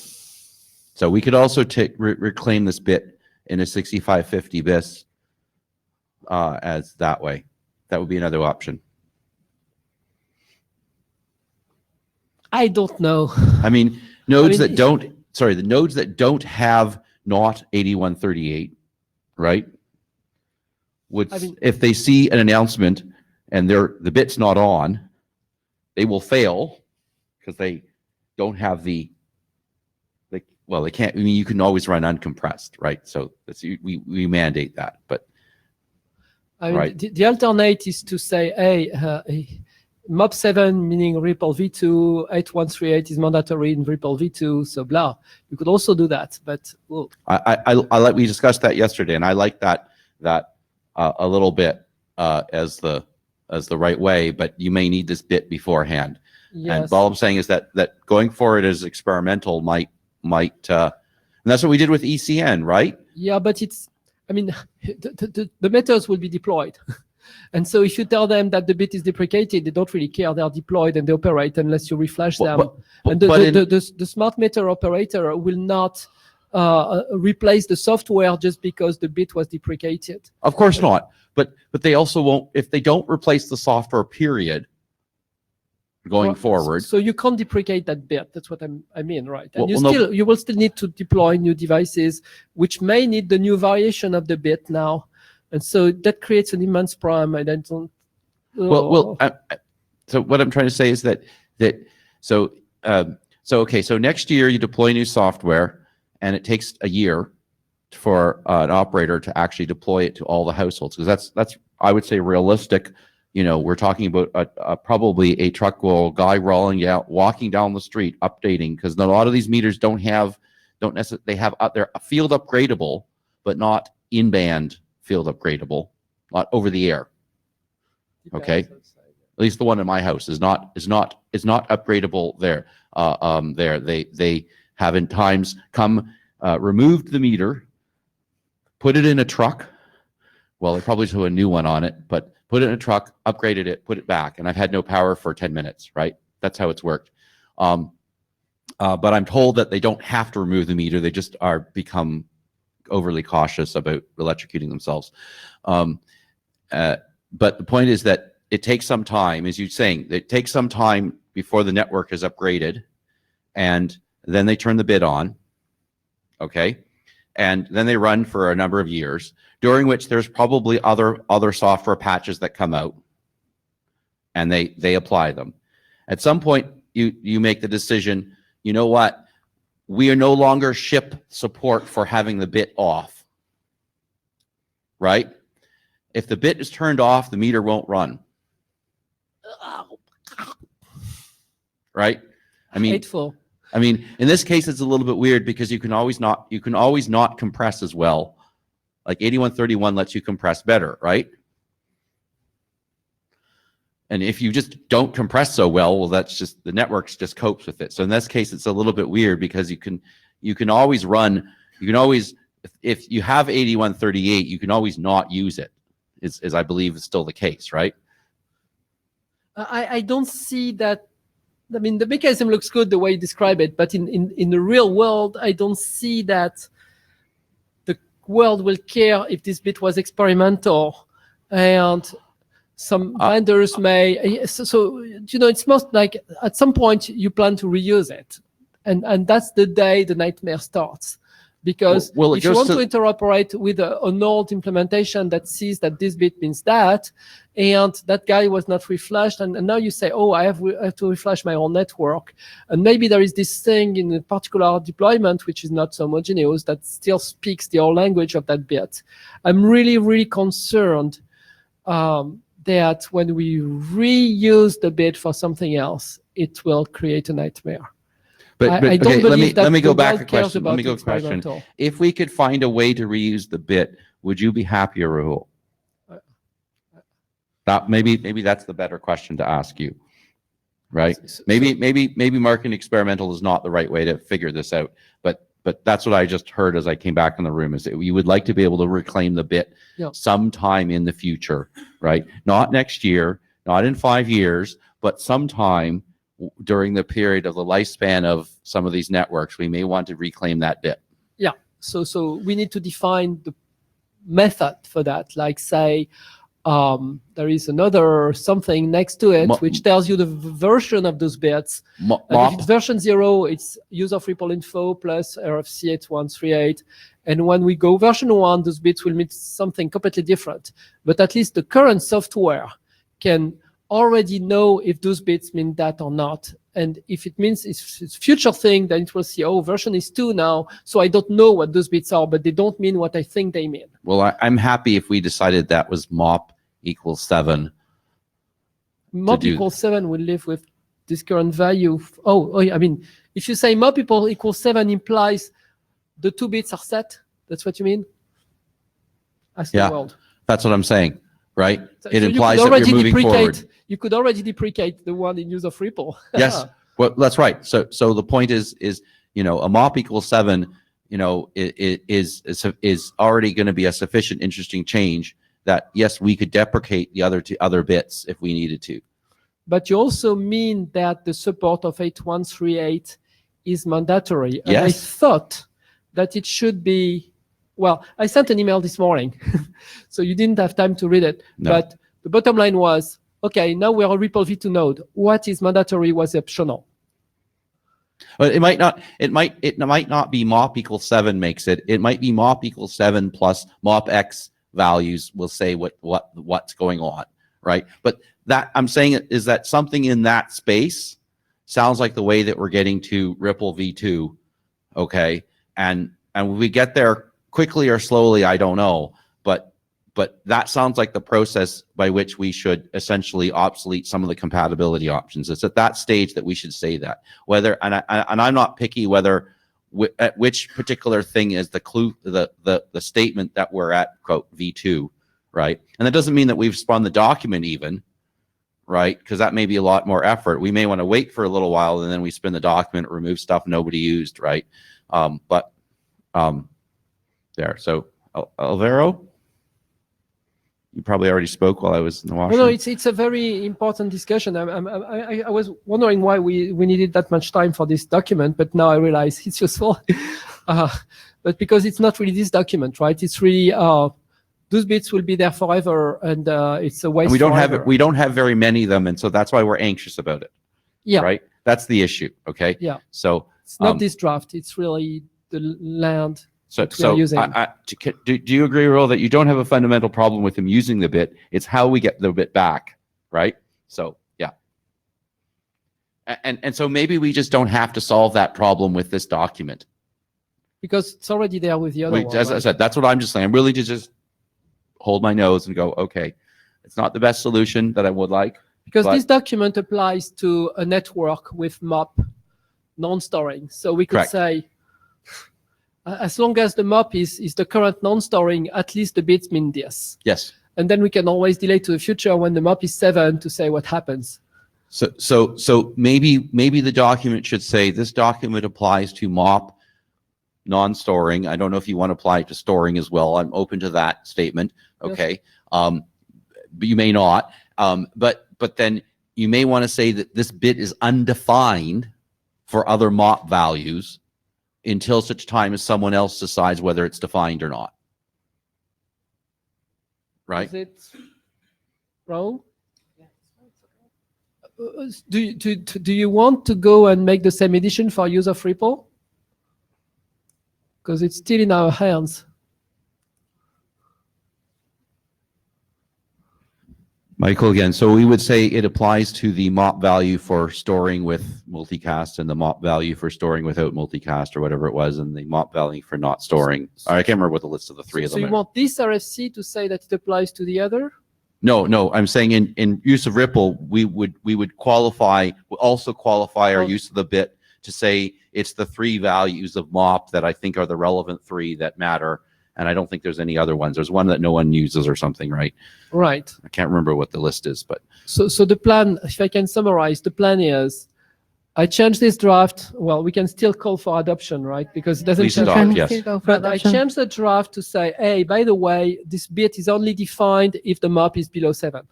So we could also reclaim this bit in a 6550 bis as that way. That would be another option. I don't know. I mean, nodes that don't have not 8138, right? If they see an announcement and the bit's not on, they will fail because they don't have they can't. I mean, you can always run uncompressed, right? So we mandate that, but I mean, the alternate is to say, hey, MOP7 meaning REPL v2, 8138 is mandatory in REPL v2, so blah. You could also do that, but well. we discussed that yesterday, and I like that a little bit as the right way, but you may need this bit beforehand. Yes. And all I'm saying is that going forward as experimental might and that's what we did with ECN, right? Yeah, but the methods will be deployed. And so if you tell them that the bit is deprecated, they don't really care. They are deployed and they operate unless you reflash them. And the smart meter operator will not replace the software just because the bit was deprecated. Of course not. But they also won't, if they don't replace the software, period, going forward. So you can't deprecate that bit. That's what I mean, right? And you will still need to deploy new devices, which may need the new variation of the bit now. And so that creates an immense prime. And I don't. So what I'm trying to say is so next year you deploy new software, and it takes a year for an operator to actually deploy it to all the households, because that's I would say realistic. We're talking about probably a truck guy walking down the street, updating, because a lot of these meters don't necessarily, they have they're field upgradable, but not in-band field upgradable, not over the air. Okay, at least the one in my house is not upgradable there. They have in times come, removed the meter, put it in a truck. Well, they probably put a new one on it, but put it in a truck, upgraded it, put it back, and I've had no power for 10 minutes, right? That's how it's worked. But I'm told that they don't have to remove the meter. They just are become overly cautious about electrocuting themselves. But the point is that it takes some time, as you're saying, it takes some time before the network is upgraded, and then they turn the bit on, okay? And then they run for a number of years, during which there's probably other software patches that come out, and they apply them. At some point, you make the decision, you know what? We are no longer ship support for having the bit off, right? If the bit is turned off, the meter won't run. Right? Hateful. I mean, in this case, it's a little bit weird because you can always not compress as well. Like 8131 lets you compress better, right? And if you just don't compress so well, that's just, the network just copes with it. So in this case, it's a little bit weird because you can always run, if you have 8138, you can always not use it, is I believe is still the case, right? I don't see that. I mean, the mechanism looks good the way you describe it, but in the real world, I don't see that the world will care if this bit was experimental, and some vendors may. So you know, it's most like at some point you plan to reuse it, and that's the day the nightmare starts. Because well, if you want to interoperate with an old implementation that sees that this bit means that, and that guy was not reflashed, and now you say, oh, I have to reflash my whole network. And maybe there is this thing in a particular deployment which is not so homogeneous that still speaks the old language of that bit. I'm really, really concerned that when we reuse the bit for something else, it will create a nightmare. But I don't okay, believe that let me go the back world a cares question. Let about me go the question. experimental. If we could find a way to reuse the bit, would you be happier, Rahul? That maybe that's the better question to ask you, right? Maybe marketing experimental is not the right way to figure this out, but that's what I just heard as I came back in the room, is that you would like to be able to reclaim the bit sometime in the future, right? Not next year, not in 5 years, but sometime during the period of the lifespan of some of these networks, we may want to reclaim that bit. Yeah, so we need to define the method for that, like say, there is another something next to it which tells you the version of those bits. If it's version 0, it's use of REPL info plus RFC 8138. And when we go version 1, those bits will mean something completely different. But at least the current software can already know if those bits mean that or not. And if it means it's future thing, then it will see, oh, version is 2 now, so I don't know what those bits are, but they don't mean what I think they mean. Well, I'm happy if we decided that was MOP equals 7. MOP equals 7 will live with this current value. I mean, if you say MOP equals 7 implies the 2 bits are set, that's what you mean? Ask the world. That's what I'm saying, right? So it implies that we're moving forward. You could already deprecate the one in use of REPL. Yes, well, that's right. So the point is you know, a MOP equals 7, you know, is already going to be a sufficient interesting change that yes, we could deprecate the other bits if we needed to. But you also mean that the support of 8138 is mandatory. And yes. I thought that it should be. Well, I sent an email this morning, so you didn't have time to read it. No. But the bottom line was, okay, now we're a REPL v2 node. What is mandatory was optional. But it might not be MOP equals 7 makes it. It might be MOP equals 7 plus MOP X values will say what's going on, right? But that I'm saying is that something in that space sounds like the way that we're getting to REPL v2, okay? And when we get there quickly or slowly, I don't know, but that sounds like the process by which we should essentially obsolete some of the compatibility options. It's at that stage that we should say that. Whether and I'm not picky whether at which particular thing is the clue, the statement that we're at quote v2, right? And that doesn't mean that we've spun the document even, right? Because that may be a lot more effort. We may want to wait for a little while and then we spin the document, remove stuff nobody used, right? There. So Alvaro, you probably already spoke while I was in the washroom. No, it's a very important discussion. I was wondering why we needed that much time for this document, but now I realize it's useful. But because it's not really this document, right? It's really those bits will be there forever, and it's a waste. And we don't forever. have we don't have very many of them, and so that's why we're anxious about it. Yeah. Right. That's the issue. Okay. Yeah. So it's not this draft. It's really the land. So that we are using. Do you agree, Earl, that you don't have a fundamental problem with him using the bit? It's how we get the bit back, right? So yeah. And so maybe we just don't have to solve that problem with this document. Because it's already there with the other one. As I said, that's what I'm just saying. I'm really to just hold my nose and go, okay, it's not the best solution that I would like. Because this document applies to a network with MOP non-storing. So we could Correct. say, as long as the MOP is the current non-storing, at least the bits mean this. Yes. And then we can always delay to the future when the MOP is 7 to say what happens. So maybe the document should say this document applies to MOP non-storing. I don't know if you want to apply it to storing as well. I'm open to that statement. Okay. Yes. But you may not. But then you may want to say that this bit is undefined for other MOP values until such time as someone else decides whether it's defined or not. Right? Is it wrong? Do you want to go and make the same edition for use of REPL? Because it's still in our hands. Michael again. So we would say it applies to the MOP value for storing with multicast and the MOP value for storing without multicast or whatever it was, and the MOP value for not storing. I can't remember what the list of the three of them So you want this RFC to say that it applies to the other? No. I'm saying in use of REPL, we would also qualify our use of the bit to say it's the three values of MOP that I think are the relevant three that matter. And I don't think there's any other ones. There's one that no one uses or something, right? Right. I can't remember what the list is, but. So the plan, if I can summarize, the plan is I change this draft. Well, we can still call for adoption, right? Because it doesn't Please change. adopt, yes. But I change the draft to say, hey, by the way, this bit is only defined if the MOP is below 7.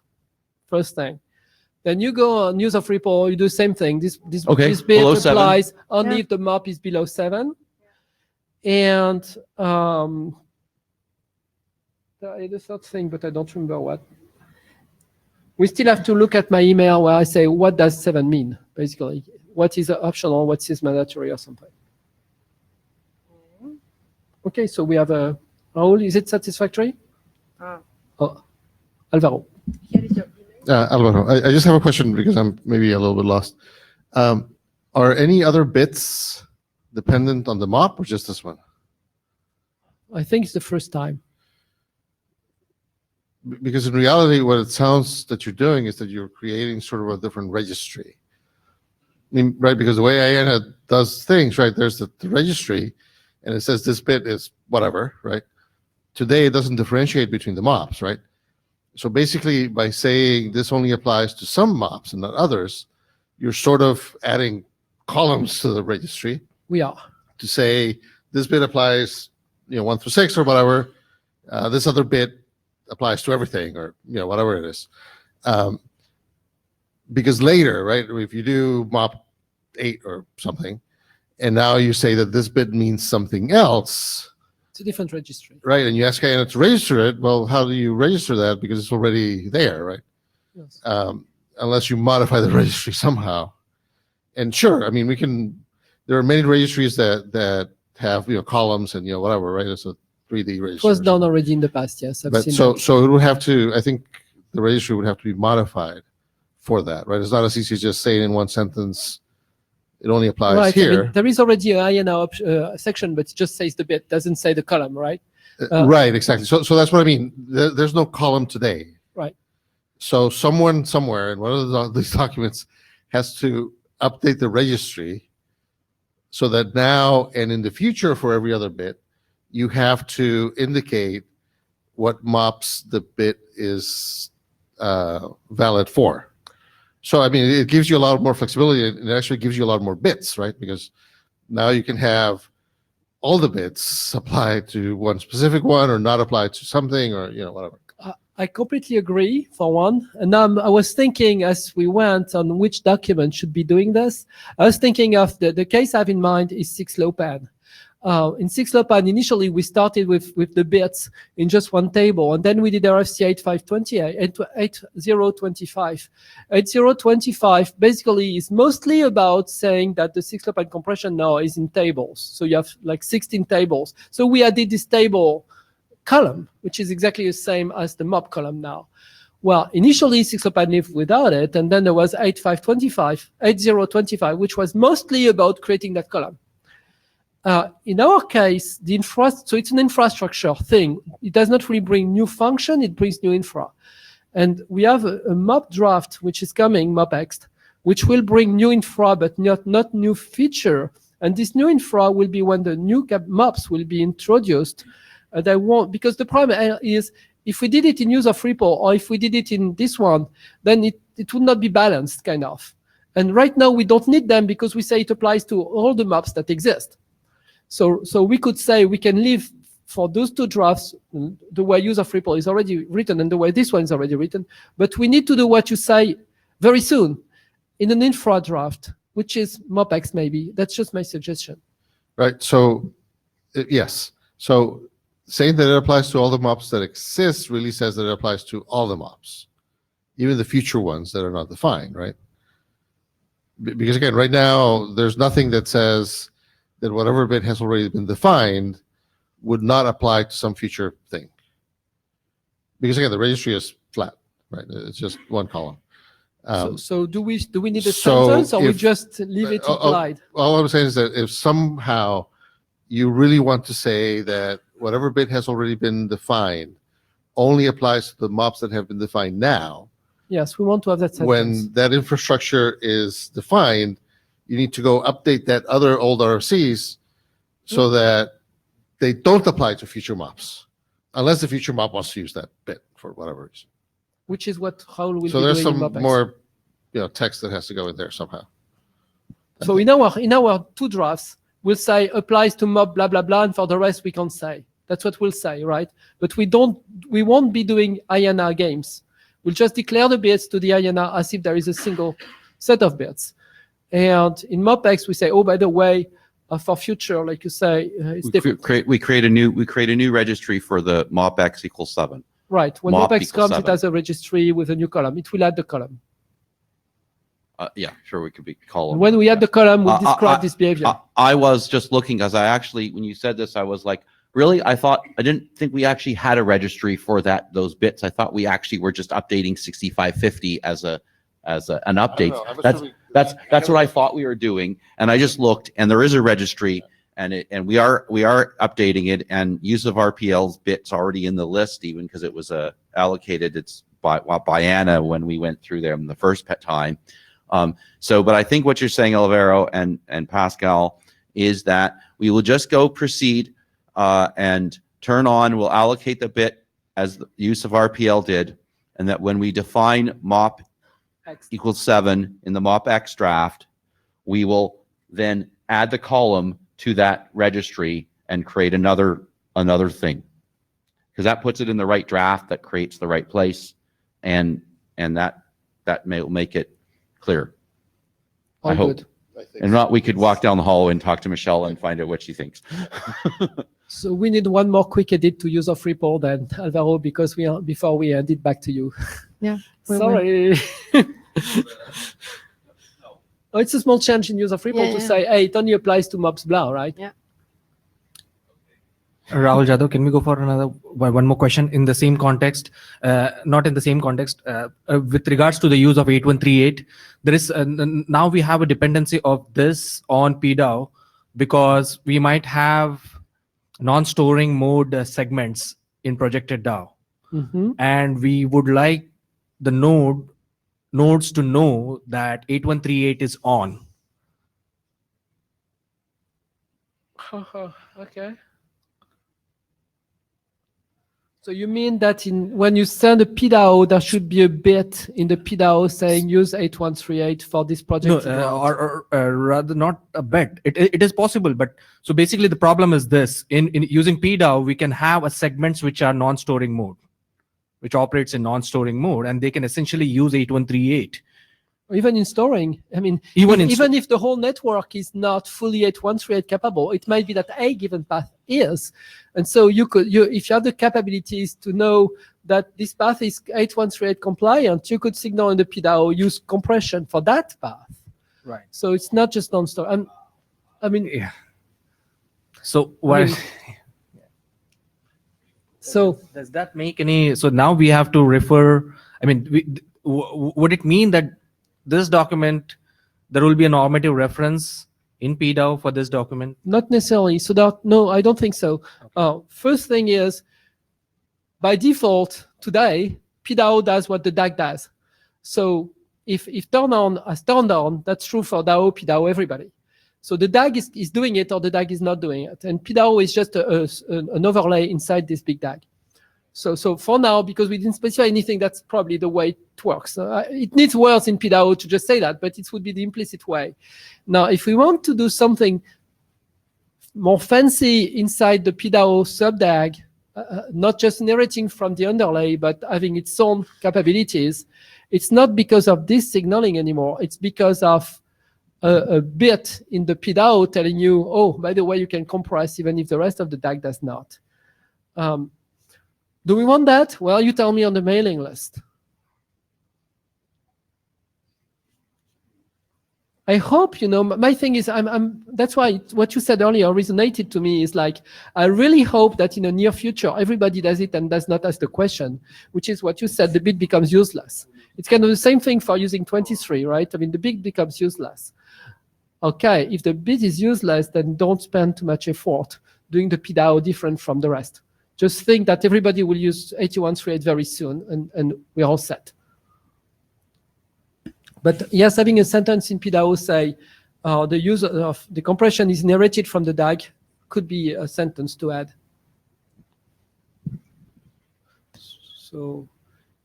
First thing. Then you go on use of REPL, you do the same thing. This bit applies only if the MOP is below 7. And the third thing, but I don't remember what. We still have to look at my email where I say, what does 7 mean, basically? What is optional, what is mandatory or something? Okay, so we have a Raul, is it satisfactory? Oh, Alvaro. Alvaro, I just have a question because I'm maybe a little bit lost. Are any other bits dependent on the MOP or just this one? I think it's the first time. Because in reality, what it sounds that you're doing is that you're creating sort of a different registry. I mean, right? Because the way IENA does things, right? There's the registry, and it says this bit is whatever, right? Today, it doesn't differentiate between the MOPs, right? So basically, by saying this only applies to some MOPs and not others, you're sort of adding columns to the registry. We are. To say this bit applies, 1 through 6 or whatever. This other bit applies to everything, or whatever it is. Because later, right, if you do MOP 8 or something, and now you say that this bit means something else, it's a different registry, right? And you ask IENA to register it. Well, how do you register that? Because it's already there, right? Yes. Unless you modify the registry somehow. And sure, I mean, there are many registries that have columns and whatever, right? It's a 3D registry. It was done already in the past, yes. I've seen so that. it would have to, I think the registry would have to be modified for that, right? It's not as easy as just saying in one sentence, it only applies right. here. I mean, there is already an IENA section, but it just says the bit, doesn't say the column, right? Right, exactly. So that's what I mean. There's no column today. Right. So someone somewhere in one of these documents has to update the registry so that now and in the future for every other bit, you have to indicate what MOPs the bit is valid for. So, I mean, it gives you a lot more flexibility. It actually gives you a lot more bits, right? Because now you can have all the bits applied to one specific one or not applied to something or, whatever. I completely agree, for one. And I was thinking as we went on which document should be doing this, I was thinking of the case I have in mind is 6LoWPAN. In 6LoWPAN, initially we started with the bits in just one table, and then we did RFC 8025. 8025 basically is mostly about saying that the 6LoWPAN compression now is in tables. So you have like 16 tables. So we added this table column, which is exactly the same as the MOP column now. Well, initially 6LoWPAN lived without it, and then there was 8025, which was mostly about creating that column. In our case, so it's an infrastructure thing. It does not really bring new function, it brings new infra. And we have a MOP draft, which is coming, MOPExt, which will bring new infra, but not new feature. And this new infra will be when the new MOPs will be introduced. Because the problem is, if we did it in use of REPL, or if we did it in this one, then it would not be balanced, kind of. And right now, we don't need them because we say it applies to all the MOPs that exist. So we could say we can leave for those two drafts, the way use of REPL is already written and the way this one is already written, but we need to do what you say very soon in an infra draft, which is MOPEX maybe. That's just my suggestion. Right. So, yes. So saying that it applies to all the MOPs that exist really says that it applies to all the MOPs, even the future ones that are not defined, right? Because again, right now, there's nothing that says that whatever bit has already been defined would not apply to some future thing. Because again, the registry is flat, right? It's just one column. So do we need a so sentence, or we just leave it implied? All I'm saying is that if somehow you really want to say that whatever bit has already been defined only applies to the MOPs that have been defined now, Yes, we want to have that sentence. when that infrastructure is defined, you need to go update that other old RFCs so that they don't apply to future MOPs, unless the future MOP wants to use that bit for whatever reason. Which is how we'll So be there's doing in some MOPEX. more, text that has to go in there somehow. So in our two drafts, we'll say applies to MOP blah blah blah, and for the rest we can't say. That's what we'll say, right? But we won't be doing INR games. We'll just declare the bits to the INR as if there is a single set of bits. And in MOPEX, we say, oh, by the way, for future, like you say, it's different. We create a new registry for the MOPX equals 7. Right. When MOP MOPEX equals comes, 7. it has a registry with a new column. It will add the column. Yeah, sure, we could be column. When we add the column, we describe this behavior. I was just looking, because I actually, when you said this, I was like, really? I didn't think we actually had a registry for those bits. I thought we actually were just updating 6550 as an update. That's what I thought we were doing. And I just looked, and there is a registry, and we are updating it, and use of RPL's bits already in the list, even because it was allocated. It's by Anna when we went through them the first time. But I think what you're saying, Olivero and Pascal, is that we will just go proceed and turn on, we'll allocate the bit as the use of RPL did, and that when we define MOP equals 7 in the MOPX draft, we will then add the column to that registry and create another thing. Because that puts it in the right draft, that creates the right place, and that may make it clear. I hope. Good. And not, we could walk down the hall and talk to Michelle and find out what she thinks. So we need one more quick edit to use of report then, Alvaro, because before we hand it back to you. Yeah. we will. Sorry. Oh, it's a small change in use of report to say, hey, it only applies to MOPS blah, right? Yeah. Rahul Jadhav, can we go for one more question in the same context? Not in the same context. With regards to the use of 8138, there is now we have a dependency of this on PDAO, because we might have non-storing mode segments in projected DAO, and we would like the nodes to know that 8138 is on. Okay. So you mean that when you send a PDAO, there should be a bit in the PDAO saying use 8138 for this project? No, or rather not a bet. It is possible, but so basically the problem is this: in using PDAO, we can have a segments which are non-storing mode, which operates in non-storing mode, and they can essentially use 8138. Even in storing, I mean, Even if the whole network is not fully 8138 capable, it might be that a given path is, and so if you have the capabilities to know that this path is 8138 compliant, you could signal in the PDAO use compression for that path. Right. So it's not just non-store. I mean, Yeah. So what? So does that make any? So now we have to refer. I mean, would it mean that this document, there will be a normative reference in PDAO for this document? Not necessarily. So no, I don't think so. Okay. First thing is, by default today, PDAO does what the DAG does. So if turn on as turned on, that's true for DAO, PDAO, everybody. So the DAG is doing it or the DAG is not doing it. And PDAO is just an overlay inside this big DAG. So for now, because we didn't specify anything, that's probably the way it works. It needs words in PDAO to just say that, but it would be the implicit way. Now, if we want to do something more fancy inside the PDAO sub-DAG, not just narrating from the underlay, but having its own capabilities, it's not because of this signaling anymore. It's because of a bit in the PDAO telling you, oh, by the way, you can compress even if the rest of the DAG does not. Do we want that? Well, you tell me on the mailing list. I hope, my thing is, that's why what you said earlier resonated to me is like, I really hope that in the near future, everybody does it and does not ask the question, which is what you said, the bit becomes useless. It's kind of the same thing for using 23, right? I mean, the bit becomes useless. Okay, if the bit is useless, then don't spend too much effort doing the PDAO different from the rest. Just think that everybody will use 8138 very soon, and we're all set. But yes, having a sentence in PDAO say the use of the compression is narrated from the DAG could be a sentence to add. So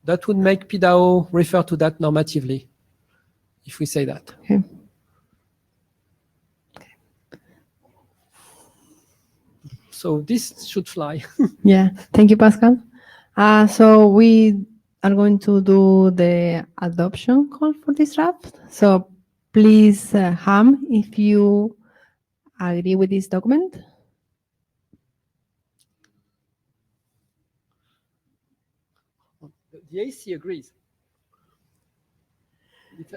that would make PDAO refer to that normatively, if we say that. Okay. So this should fly. Yeah, thank you, Pascal. So we are going to do the adoption call for this draft. So please, Ham, if you agree with this document. The AC agrees.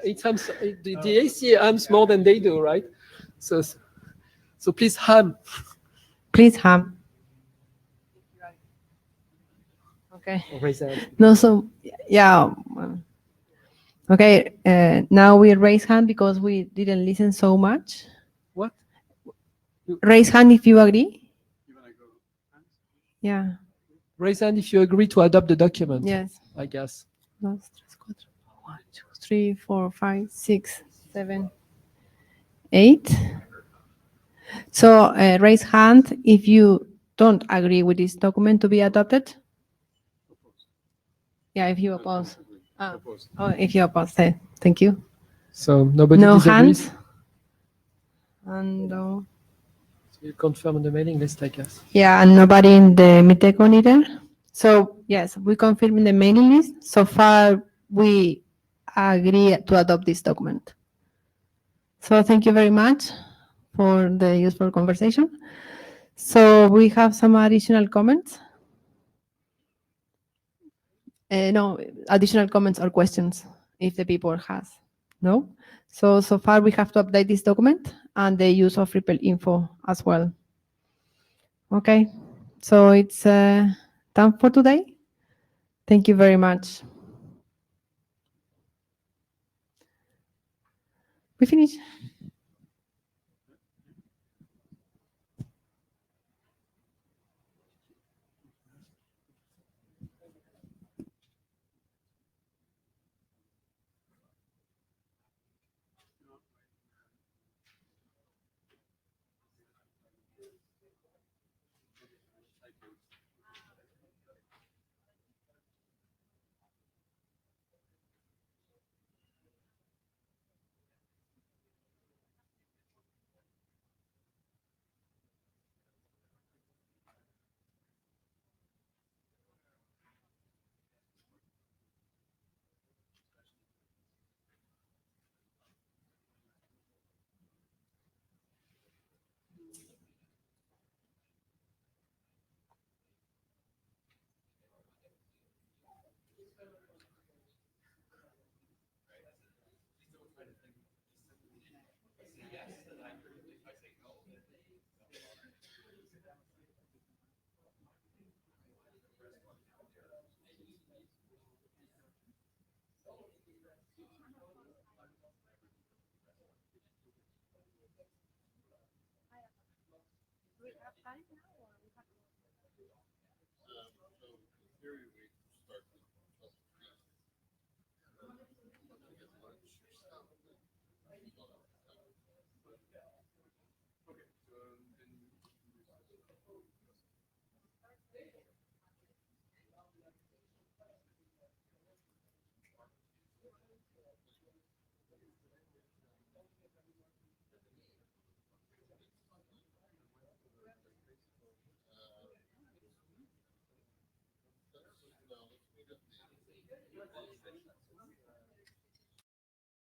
The AC hums more than they do, right? So please, Ham. Please, Ham. Okay. Raise hand. No, so yeah. Okay, now we raise hand because we didn't listen so much. What? Raise hand if you agree. Yeah. Raise hand if you agree to adopt the document. Yes. I guess. 1, 2, 3, 4, 5, 6, 7, 8. So raise hand if you don't agree with this document to be adopted. Yeah, if you oppose. Oh, if you oppose, thank you. So nobody No disagrees? hands. And So you confirm on the mailing list, I guess. yeah, and nobody in the Mitecon either. So yes, we confirm in the mailing list. So far, we agree to adopt this document. So thank you very much for the useful conversation. So we have some additional comments. No, additional comments or questions if the people has. No? So far we have to update this document and the use of Ripple info as well. Okay, so it's done for today. Thank you very much. We finished. So in theory,